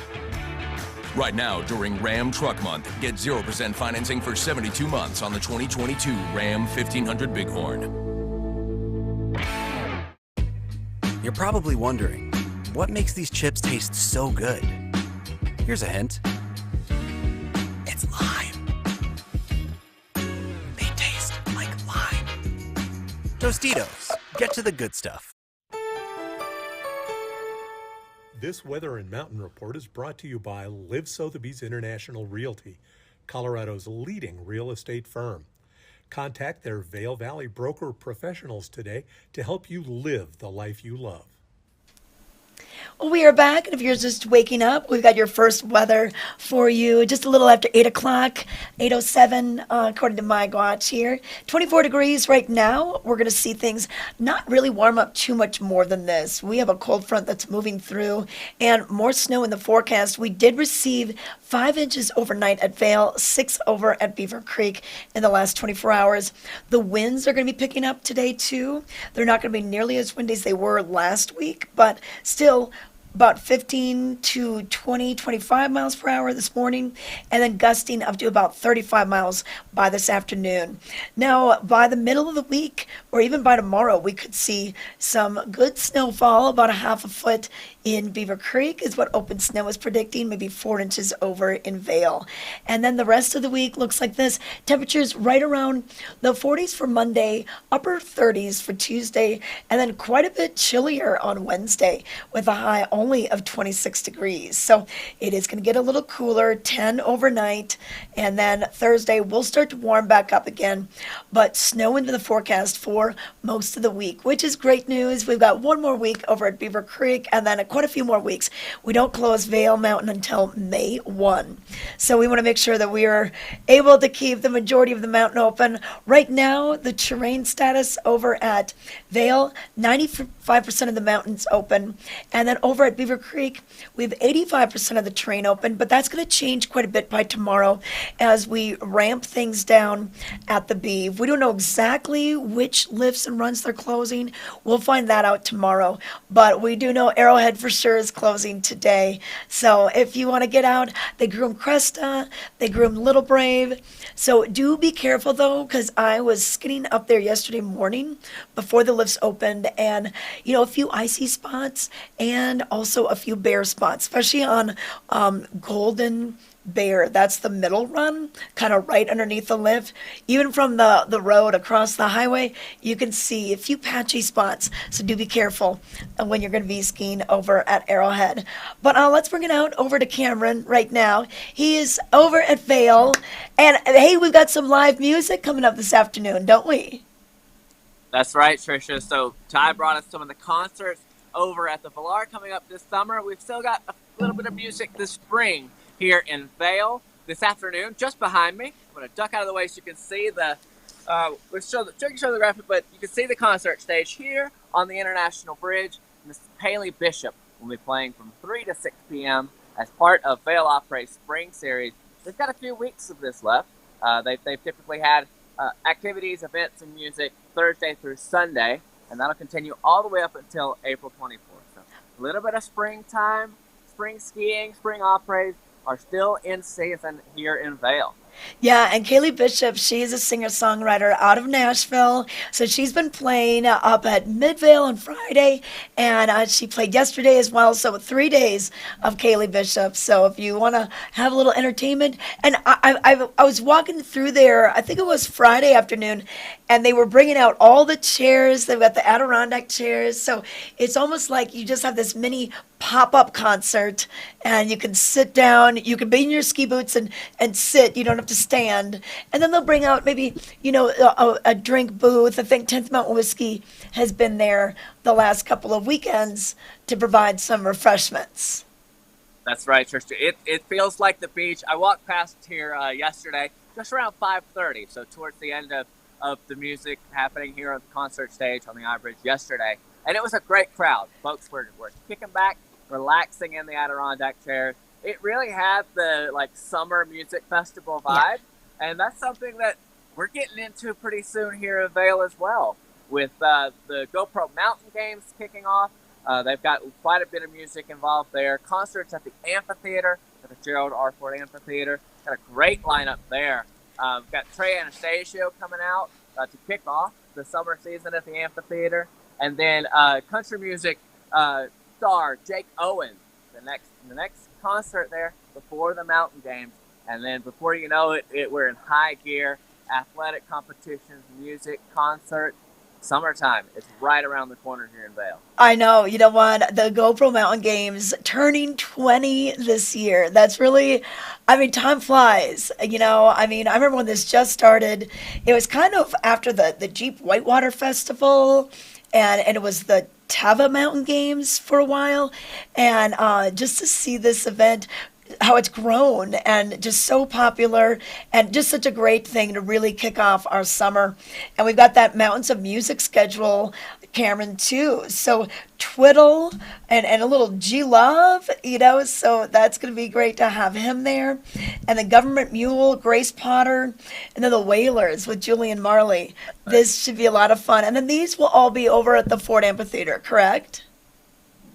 Right now, during Ram Truck Month, get 0% financing for 72 months on the 2022 Ram 1500 Bighorn. You're probably wondering, what makes these chips taste so good? Here's a hint. It's lime. They taste like lime. Tostitos, get to the good stuff. This Weather and Mountain Report is brought to you by Live Sotheby's International Realty, Colorado's leading real estate firm. Contact their Vail Valley broker professionals today to help you live the life you love. Well, we are back, and if you're just waking up, we've got your first weather for you just a little after 8 o'clock, 8:07, according to my watch here. 24 degrees right now. We're going to see things not really warm up too much more than this. We have a cold front that's moving through, and more snow in the forecast. We did receive 5 inches overnight at Vail, 6 over at Beaver Creek in the last 24 hours. The winds are going to be picking up today, too. They're not going to be nearly as windy as they were last week, but still about 15 to 20, 25 miles per hour this morning, and then gusting up to about 35 miles by this afternoon. Now, by the middle of the week, or even by tomorrow, we could see some good snowfall, about a half a foot in Beaver Creek is what Open Snow is predicting, maybe 4 inches over in Vail. And then the rest of the week looks like this. Temperatures right around the 40s for Monday, upper 30s for Tuesday, and then quite a bit chillier on Wednesday with a high only of 26 degrees. So it is going to get a little cooler, 10 overnight, and then Thursday we'll start to warm back up again, but snow into the forecast for most of the week, which is great news. We've got one more week over at Beaver Creek, and then quite a few more weeks. We don't close Vail Mountain until May 1. So we want to make sure that we are able to keep the majority of the mountain open. Right now, the terrain status over at Vail, 94% 5% of the mountains open. And then over at Beaver Creek, we have 85% of the terrain open, but that's going to change quite a bit by tomorrow as we ramp things down at the Beav. We don't know exactly which lifts and runs they're closing. We'll find that out tomorrow. But we do know Arrowhead for sure is closing today. So if you want to get out, they groom Cresta, they groom Little Brave. So do be careful though, because I was skidding up there yesterday morning before the lifts opened, and a few icy spots and also a few bare spots, especially on Golden Bear. That's the middle run, kind of right underneath the lift. Even from the road across the highway, you can see a few patchy spots. So do be careful when you're going to be skiing over at Arrowhead. But let's bring it out over to Cameron right now. He is over at Vail. And hey, we've got some live music coming up this afternoon, don't we? That's right, Tricia. So Ty brought us some of the concerts over at the Valar coming up this summer. We've still got a little bit of music this spring here in Vail this afternoon, just behind me. I'm going to duck out of the way so you can see the show the graphic, but you can see the concert stage here on the International Bridge. Miss Haley Bishop will be playing from 3 to 6 p.m. as part of Vail Opera's Spring Series. They've got a few weeks of this left. They've typically had activities, events, and music Thursday through Sunday, and that'll continue all the way up until April 24th. So a little bit of springtime, spring skiing, spring operas are still in season here in Vail. Yeah, and Kaylee Bishop, she's a singer-songwriter out of Nashville. So she's been playing up at Midvale on Friday, and she played yesterday as well. So 3 days of Kaylee Bishop. So if you want to have a little entertainment, and I was walking through there, I think it was Friday afternoon, and they were bringing out all the chairs. They've got the Adirondack chairs. So it's almost like you just have this mini pop-up concert, and you can sit down, you can be in your ski boots and sit. You don't have to stand. And then they'll bring out maybe, a drink booth. I think 10th Mountain Whiskey has been there the last couple of weekends to provide some refreshments. That's right, Trisha. It feels like the beach. I walked past here yesterday, just around 5:30, so towards the end of the music happening here on the concert stage on the I Bridge yesterday. And it was a great crowd. Folks were kicking back, relaxing in the Adirondack chairs. It really had the summer music festival vibe, and that's something that we're getting into pretty soon here in Vail as well. With the GoPro Mountain Games kicking off, they've got quite a bit of music involved there. Concerts at the amphitheater, at the Gerald R. Ford Amphitheater. Got a great lineup there. We've got Trey Anastasio coming out to kick off the summer season at the amphitheater, and then country music star Jake Owens. The next concert there before the Mountain Games, and then before you know it we're in high gear. Athletic competitions, music, concerts. Summertime is right around the corner here in Vail. I know. You know what? The GoPro Mountain Games turning 20 this year. That's really, time flies. I remember when this just started, it was kind of after the Jeep Whitewater Festival, and it was the Tava Mountain Games for a while. And just to see this event, how it's grown and just so popular, and just such a great thing to really kick off our summer. And we've got that Mountains of Music schedule, Cameron, too. So Twiddle and a little G-Love, so that's going to be great to have him there. And the Government Mule, Grace Potter, and then the Whalers with Julian Marley. This should be a lot of fun. And then these will all be over at the Ford Amphitheater, correct?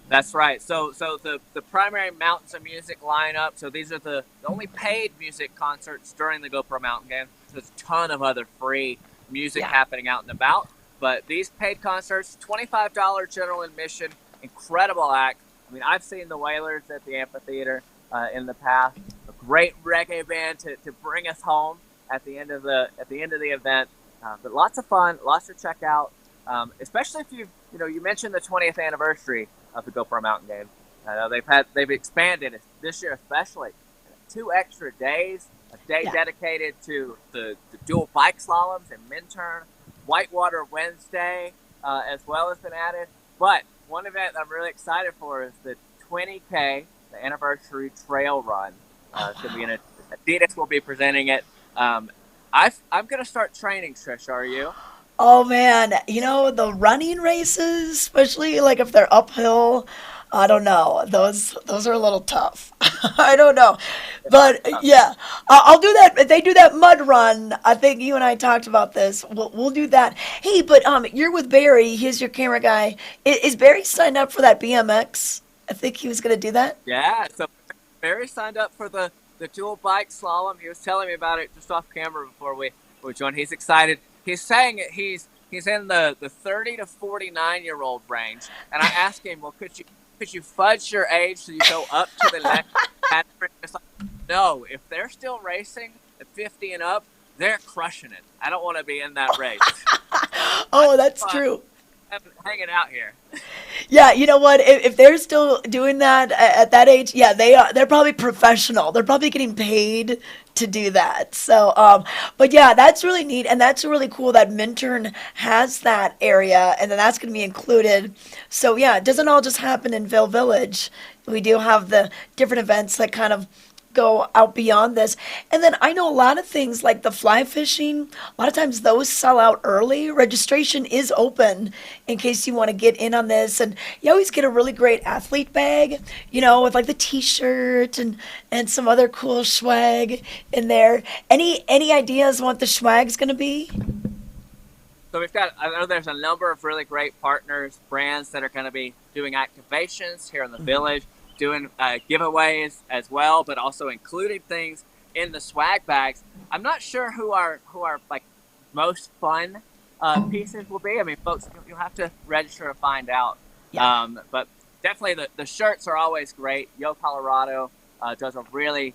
That's right. So the primary Mountains of Music lineup, so these are the only paid music concerts during the GoPro Mountain Games. There's a ton of other free music happening out and about. But these paid concerts, $25 general admission, incredible act. I've seen the Whalers at the amphitheater in the past. A great reggae band to bring us home at the end of the event. But lots of fun, lots to check out. Especially if you mentioned the 20th anniversary of the GoPro Mountain Games. They've expanded it this year, especially 2 extra days. A day dedicated to the dual bike slaloms and Minturn. Whitewater Wednesday as well has been added. But one event I'm really excited for is the 20K, the anniversary trail run. It's going to be Adidas will be presenting it. I'm going to start training, Trish. Are you? Oh man, the running races, especially like if they're uphill, I don't know. Those are a little tough. I don't know. But yeah, I'll do that. If they do that mud run, I think you and I talked about this. We'll do that. Hey, but you're with Barry. He's your camera guy. Is Barry signed up for that BMX? I think he was gonna do that. Yeah, so Barry signed up for the dual bike slalom. He was telling me about it just off camera before we joined. He's excited. He's saying it. He's in the 30 to 49-year-old range, and I asked him, well, could you fudge your age so you go up to the next category? It's like, no, if they're still racing at 50 and up, they're crushing it. I don't want to be in that race. Oh, that's true. I'm hanging out here. Yeah, you know what? If they're still doing that at that age, yeah, they are. They're probably professional. They're probably getting paid to do that. So, but yeah, that's really neat, and that's really cool that Minturn has that area, and then that's going to be included. So yeah, it doesn't all just happen in Vail Village. We do have the different events that kind of go out beyond this. And then I know a lot of things like the fly fishing, a lot of times those sell out early. Registration is open in case you want to get in on this. And you always get a really great athlete bag, with like the t-shirt and some other cool swag in there. Any ideas on what the swag's going to be? So I know there's a number of really great partners, brands that are going to be doing activations here in the village, doing giveaways as well, but also including things in the swag bags. I'm not sure who our like most fun pieces will be. I mean, folks, you'll have to register to find out. Yeah. But definitely the shirts are always great. Yo Colorado does a really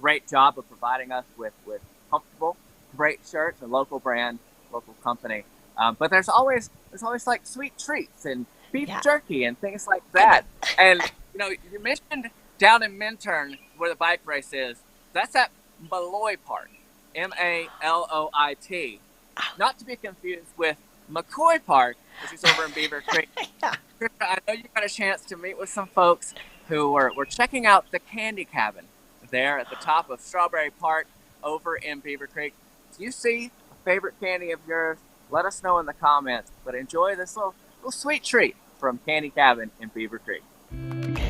great job of providing us with comfortable, great shirts, a local brand, local company. But there's always like sweet treats and beef jerky and things like that. And you mentioned down in Minturn where the bike race is. That's at Malloy Park, Maloit. Not to be confused with McCoy Park, which is over in Beaver Creek. Trisha, I know you got a chance to meet with some folks who were checking out the Candy Cabin there at the top of Strawberry Park over in Beaver Creek. If you see a favorite candy of yours, let us know in the comments. But enjoy this little sweet treat from Candy Cabin in Beaver Creek.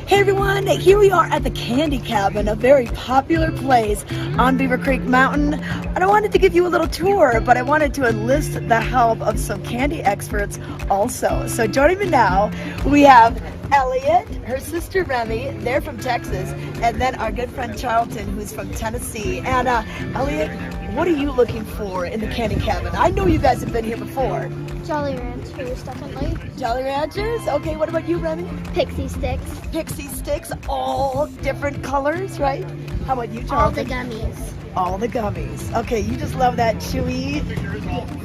Hey everyone, here we are at the Candy Cabin, a very popular place on Beaver Creek Mountain. And I wanted to give you a little tour, but I wanted to enlist the help of some candy experts also. So joining me now, we have Elliot, her sister Remy, they're from Texas, and then our good friend Charlton, who's from Tennessee. And Elliot, what are you looking for in the Candy Cabin? I know you guys have been here before. Jolly Ranchers, definitely. Jolly Ranchers? Okay, what about you, Remy? Pixie Sticks. Pixie Sticks, all different colors, right? How about you, Charlton? All the gummies. All the gummies. Okay, you just love that chewy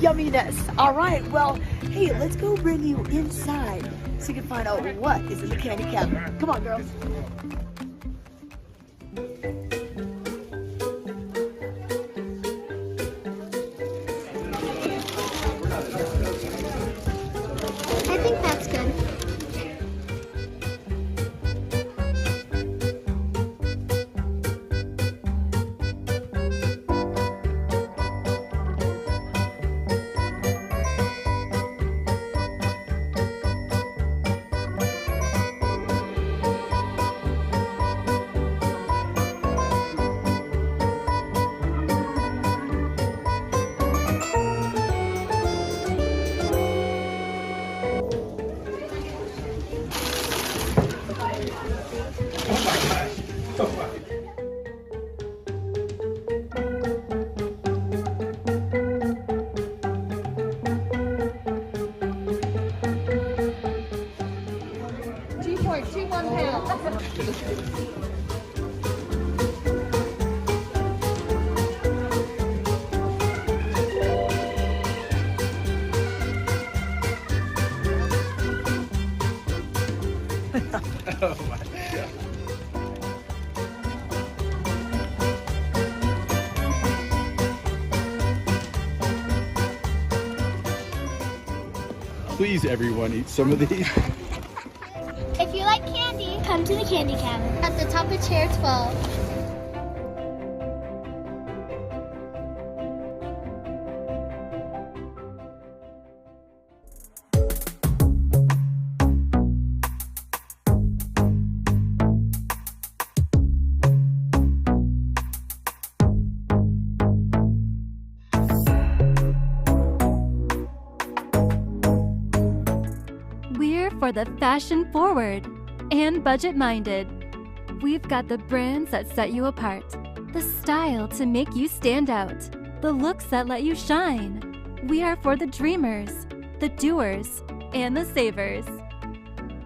yumminess. All right, well, hey, let's go bring you inside so you can find out what is in the Candy Cabin. Come on, girls. I think that's good. Please, everyone, eat some of these. If you like candy, come to the Candy Cabin at the top of Chair 12. for the fashion forward and budget minded. We've got the brands that set you apart, the style to make you stand out, the looks that let you shine. We are for the dreamers, the doers, and the savers.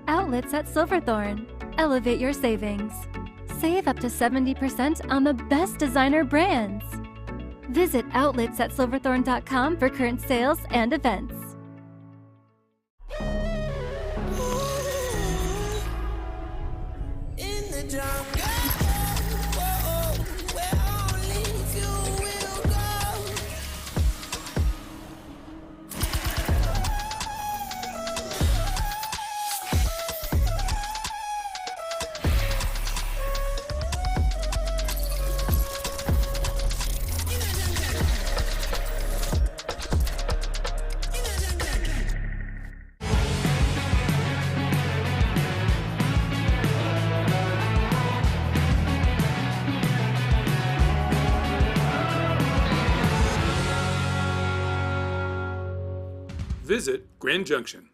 Outlets at Silverthorne. Elevate your savings. Save up to 70% on the best designer brands. Visit outletsatsilverthorne.com for current sales and events. In the jungle, where only you will go. Visit Grand Junction.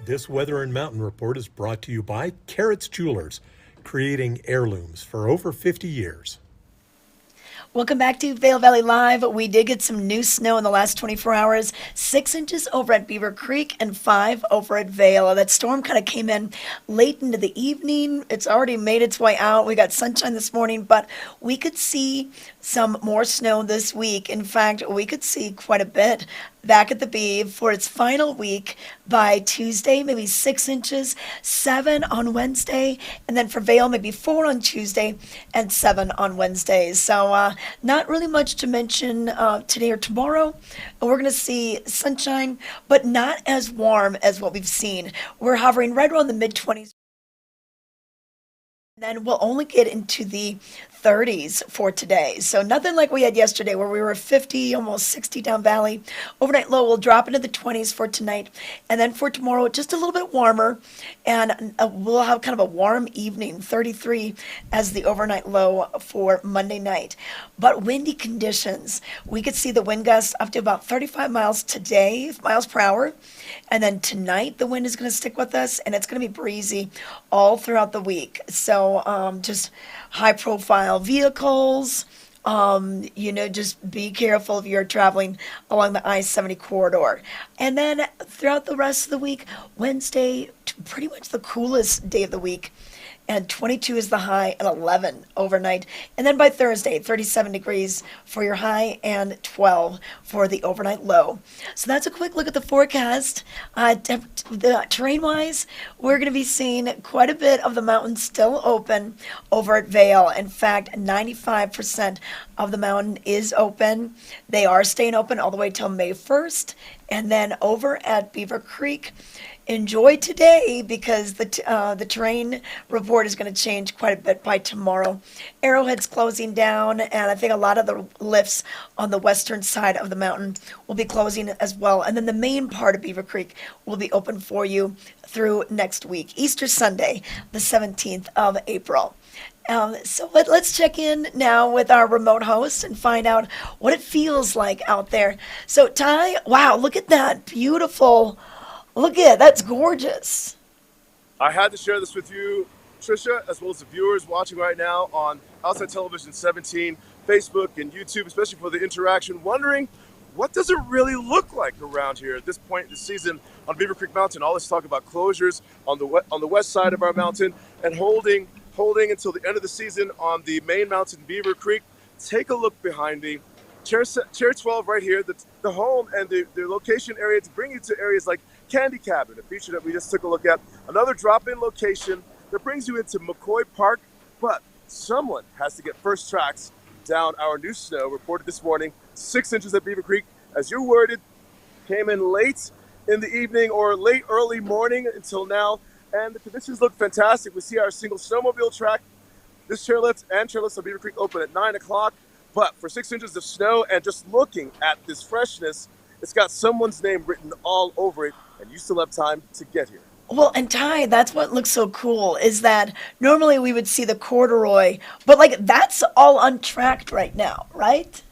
This Weather and Mountain Report is brought to you by Carrots Jewelers, creating heirlooms for over 50 years. Welcome back to Vail Valley Live. We did get some new snow in the last 24 hours. 6 inches over at Beaver Creek and 5 over at Vail. That storm kind of came in late into the evening. It's already made its way out. We got sunshine this morning, but we could see some more snow this week. In fact, we could see quite a bit back at the Beeve for its final week by Tuesday, maybe 6 inches, 7 on Wednesday, and then for Vail, maybe 4 on Tuesday and 7 on Wednesday. So not really much to mention today or tomorrow. We're going to see sunshine, but not as warm as what we've seen. We're hovering right around the mid-20s. Then we'll only get into the 30s for today. So nothing like we had yesterday where we were 50, almost 60 down valley. Overnight low will drop into the 20s for tonight. And then for tomorrow, just a little bit warmer. And we'll have kind of a warm evening, 33 as the overnight low for Monday night. But windy conditions. We could see the wind gusts up to about 35 miles today, miles per hour. And then tonight, the wind is going to stick with us, and it's going to be breezy all throughout the week. So just high-profile vehicles, just be careful if you're traveling along the I-70 corridor. And then throughout the rest of the week, Wednesday, pretty much the coolest day of the week. And 22 is the high and 11 overnight. And then by Thursday, 37 degrees for your high and 12 for the overnight low. So that's a quick look at the forecast. The terrain-wise, we're going to be seeing quite a bit of the mountains still open over at Vail. In fact, 95% of the mountain is open. They are staying open all the way till May 1st. And then over at Beaver Creek, enjoy today because the terrain report is going to change quite a bit by tomorrow. Arrowhead's closing down, and I think a lot of the lifts on the western side of the mountain will be closing as well. And then the main part of Beaver Creek will be open for you through next week, Easter Sunday, the 17th of April. So let's check in now with our remote host and find out what it feels like out there. So Ty, wow, look at that beautiful. Look at it. That's gorgeous. I had to share this with you, Trisha, as well as the viewers watching right now on Outside Television 17, Facebook, and YouTube, especially for the interaction, wondering what does it really look like around here at this point in the season on Beaver Creek Mountain. All this talk about closures on the west side of our mountain and holding until the end of the season on the main mountain, Beaver Creek. Take a look behind me. Chair 12 right here, the home and the location area to bring you to areas like Candy Cabin, a feature that we just took a look at. Another drop-in location that brings you into McCoy Park, but someone has to get first tracks down our new snow reported this morning. 6 inches at Beaver Creek, as you worded, came in late in the evening or late early morning until now, and the conditions look fantastic. We see our single snowmobile track, this chairlift and chairlift on Beaver Creek open at 9 o'clock, but for 6 inches of snow and just looking at this freshness, it's got someone's name written all over it, and you still have time to get here. Well, and Ty, that's what looks so cool is that normally we would see the corduroy, but like that's all untracked right now, right?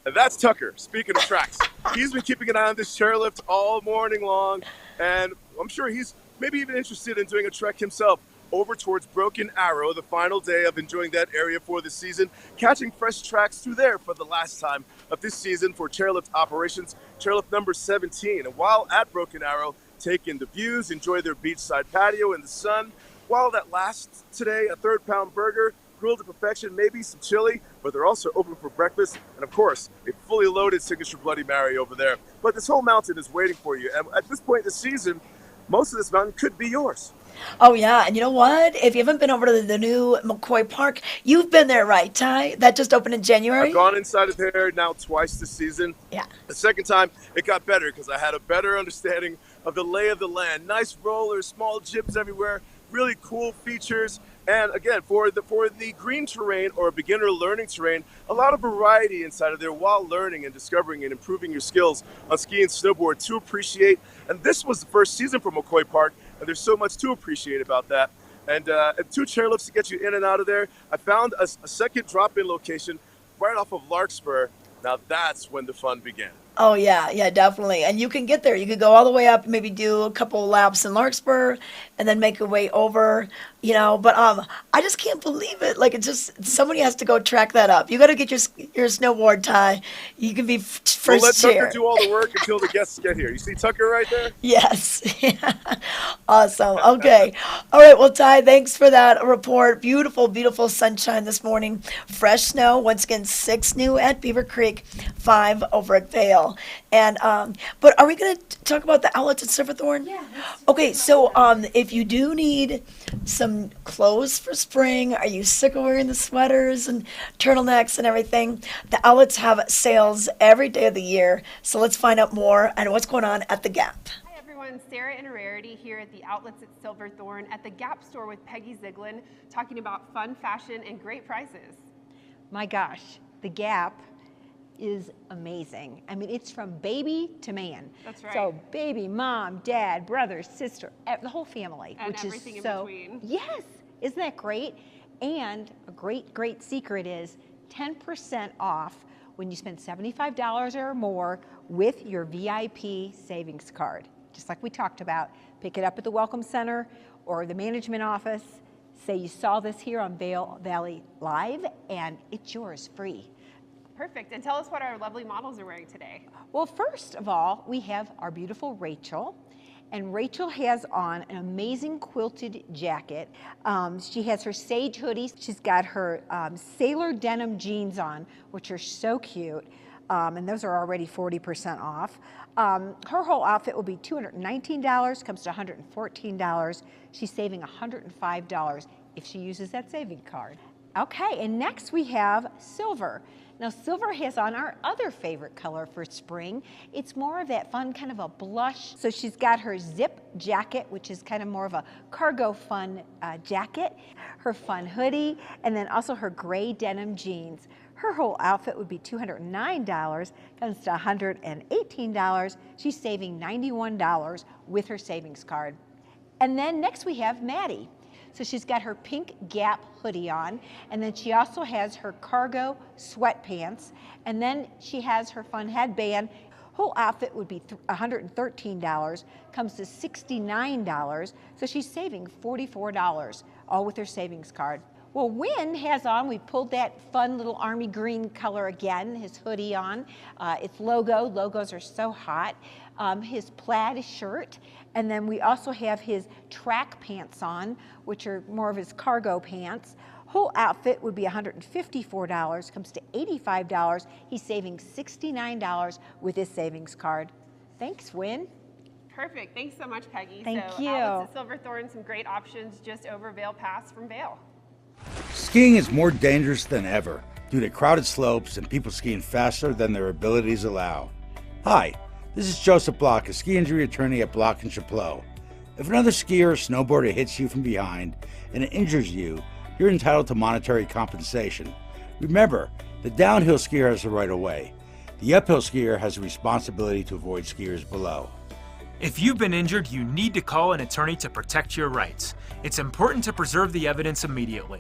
And that's Tucker, speaking of tracks. He's been keeping an eye on this chairlift all morning long, and I'm sure he's maybe even interested in doing a trek himself over towards Broken Arrow, the final day of enjoying that area for the season, catching fresh tracks through there for the last time of this season for chairlift operations, chairlift number 17. And while at Broken Arrow, take in the views, enjoy their beachside patio in the sun. While that lasts today, a 3rd-pound burger, grilled to perfection, maybe some chili, but they're also open for breakfast, and of course, a fully loaded signature Bloody Mary over there. But this whole mountain is waiting for you, and at this point in the season, most of this mountain could be yours. Oh, yeah. And you know what? If you haven't been over to the new McCoy Park, you've been there, right, Ty? That just opened in January? I've gone inside of there now twice this season. Yeah. The second time, it got better because I had a better understanding of the lay of the land. Nice rollers, small jibs everywhere, really cool features. And again, for the green terrain or beginner learning terrain, a lot of variety inside of there while learning and discovering and improving your skills on ski and snowboard to appreciate. And this was the first season for McCoy Park, and there's so much to appreciate about that. And 2 chairlifts to get you in and out of there. I found a second drop-in location right off of Larkspur. Now that's when the fun began. Oh, yeah, definitely. And you can get there. You could go all the way up, maybe do a couple laps in Larkspur, and then make your way over, But I just can't believe it. Like, it's just, somebody has to go track that up. You got to get your snowboard, Ty. You can be first We'll let chair. Tucker do all the work until the guests get here. You see Tucker right there? Yes. Awesome. Okay. All right. Well, Ty, thanks for that report. Beautiful, beautiful sunshine this morning. Fresh snow. Once again, 6 new at Beaver Creek, 5 over at Vail. And but are we going to talk about the outlets at Silverthorne? Yeah. Okay. So if you do need some clothes for spring, are you sick of wearing the sweaters and turtlenecks and everything? The outlets have sales every day of the year. So let's find out more and what's going on at the Gap. Hi everyone, Sarah and Rarity here at the outlets at Silverthorne at the Gap store with Peggy Ziegler talking about fun fashion and great prices. My gosh, the Gap is amazing. I mean, it's from baby to man. That's right. So baby, mom, dad, brother, sister, the whole family. And which everything is so, in between. Yes, isn't that great? And a great secret is 10% off when you spend $75 or more with your VIP savings card. Just like we talked about, pick it up at the Welcome Center or the management office. Say you saw this here on Vail Valley Live, and it's yours free. Perfect. And tell us what our lovely models are wearing today. Well, first of all, we have our beautiful Rachel. And Rachel has on an amazing quilted jacket. She has her sage hoodie. She's got her sailor denim jeans on, which are so cute. And those are already 40% off. Her whole outfit will be $219, comes to $114. She's saving $105 if she uses that saving card. Okay, and next we have silver. Now silver has on our other favorite color for spring. It's more of that fun kind of a blush. So she's got her zip jacket, which is kind of more of a cargo fun jacket, her fun hoodie, and then also her gray denim jeans. Her whole outfit would be $209, comes to $118. She's saving $91 with her savings card. And then next we have Maddie. So she's got her pink Gap hoodie on, and then she also has her cargo sweatpants, and then she has her fun headband. Whole outfit would be $113, comes to $69, so she's saving $44, all with her savings card. Well, Wynn has on, we pulled that fun little army green color again, his hoodie on. It's logos are so hot. His plaid shirt, and then we also have his track pants on, which are more of his cargo pants. Whole outfit would be $154, comes to $85. He's saving $69 with his savings card. Thanks, Wynn. Perfect. Thanks so much, Peggy. Thank you. Outlets at Silverthorne, some great options just over Vail Pass from Vail. Skiing is more dangerous than ever due to crowded slopes and people skiing faster than their abilities allow. Hi, this is Joseph Block, a ski injury attorney at Block & Chapleau. If another skier or snowboarder hits you from behind and it injures you, you're entitled to monetary compensation. Remember, the downhill skier has the right of way. The uphill skier has a responsibility to avoid skiers below. If you've been injured, you need to call an attorney to protect your rights. It's important to preserve the evidence immediately.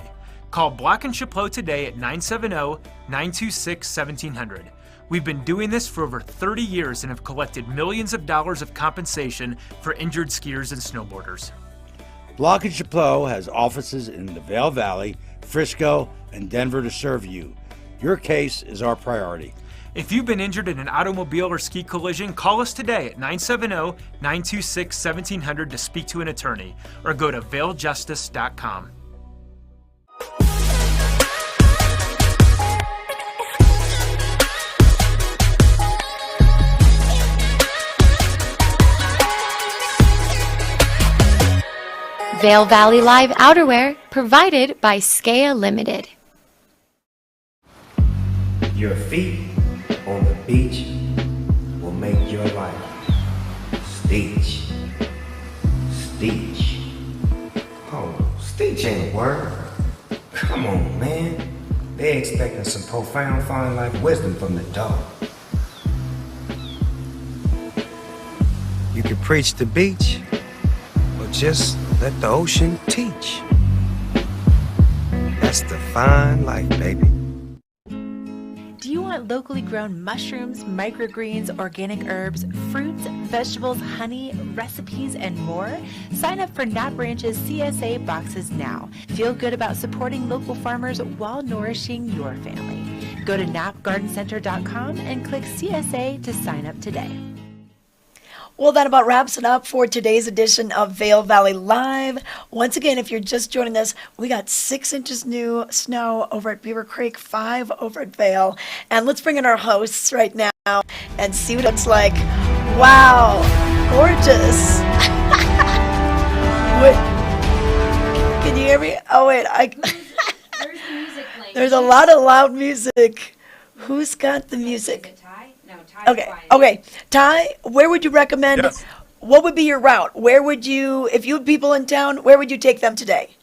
Call Block & Chapleau today at 970-926-1700. We've been doing this for over 30 years and have collected millions of dollars of compensation for injured skiers and snowboarders. Block and Chapleau has offices in the Vail Valley, Frisco, and Denver to serve you. Your case is our priority. If you've been injured in an automobile or ski collision, call us today at 970-926-1700 to speak to an attorney, or go to vailjustice.com. Vail Valley Live outerwear provided by Skea Limited. Your feet on the beach will make your life. Stitch. Stitch. Oh, Stitch ain't a word. Come on, man. They expecting some profound fine life wisdom from the dog. You can preach the beach, or just let the ocean teach. That's the fine life, baby. Do you want locally grown mushrooms, microgreens, organic herbs, fruits, vegetables, honey, recipes, and more? Sign up for Knot Branch's CSA boxes now. Feel good about supporting local farmers while nourishing your family. Go to knotgardencenter.com and click CSA to sign up today. Well, that about wraps it up for today's edition of Vail Valley Live. Once again, if you're just joining us, we got 6 inches new snow over at Beaver Creek, 5 over at Vail. And let's bring in our hosts right now and see what it looks like. Wow, gorgeous. Wait, can you hear me? Oh, wait, there's a lot of loud music. Who's got the music? Okay. Ty, where would you recommend? Yes. What would be your route? Where would you, if you had people in town, where would you take them today?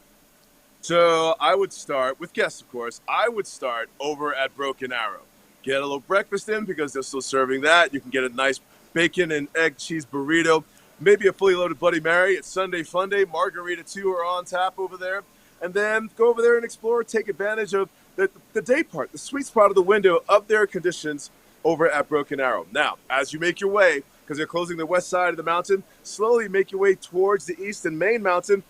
So I would start, with guests of course, I would start over at Broken Arrow. Get a little breakfast in because they're still serving that. You can get a nice bacon and egg cheese burrito, maybe a fully loaded Bloody Mary. It's Sunday Fun Day. Margarita too are on tap over there. And then go over there and explore, take advantage of the day part, the sweet spot of the window of their conditions over at Broken Arrow. Now, as you make your way, because they're closing the west side of the mountain, slowly make your way towards the east and main mountain,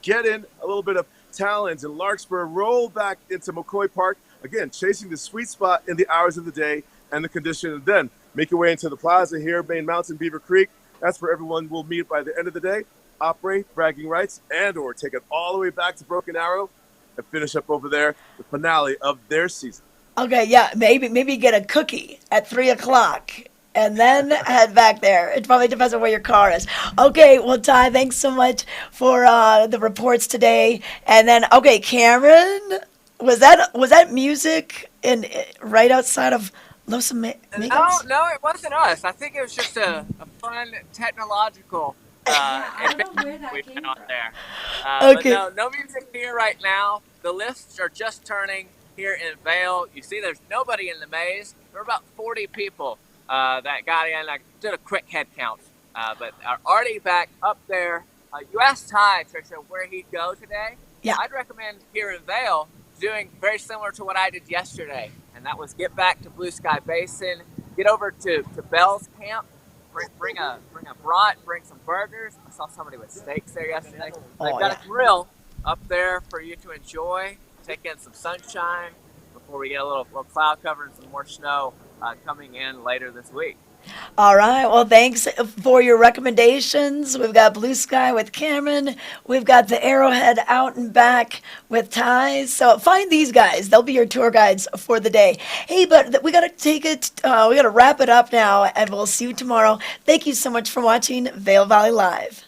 get in a little bit of Talons and Larkspur, roll back into McCoy Park, again, chasing the sweet spot in the hours of the day and the condition, and then make your way into the plaza here, Main Mountain, Beaver Creek. That's where everyone will meet by the end of the day, operate bragging rights, and or take it all the way back to Broken Arrow and finish up over there, the finale of their season. Okay, yeah, maybe get a cookie at 3 o'clock and then head back there. It probably depends on where your car is. Okay, well, Ty, thanks so much for the reports today. And then, okay, Cameron, was that music right outside of Los Amigos? No, it wasn't us. I think it was just a fun technological adventure we went on there. Okay. But no music here right now. The lists are just turning here in Vail. You see there's nobody in the maze. There were about 40 people that got in. I did a quick head count, but are already back up there. You asked Ty, Tricia, where he'd go today. Yeah. I'd recommend here in Vail doing very similar to what I did yesterday, and that was get back to Blue Sky Basin, get over to Bell's Camp, bring a brat, bring some burgers. I saw somebody with steaks there yesterday. They've got a grill up there for you to enjoy. Take in some sunshine before we get a little cloud cover and some more snow coming in later this week. All right. Well, thanks for your recommendations. We've got Blue Sky with Cameron. We've got the Arrowhead out and back with Ty. So find these guys. They'll be your tour guides for the day. Hey, but we got to take it. We got to wrap it up now, and we'll see you tomorrow. Thank you so much for watching Vail Valley Live.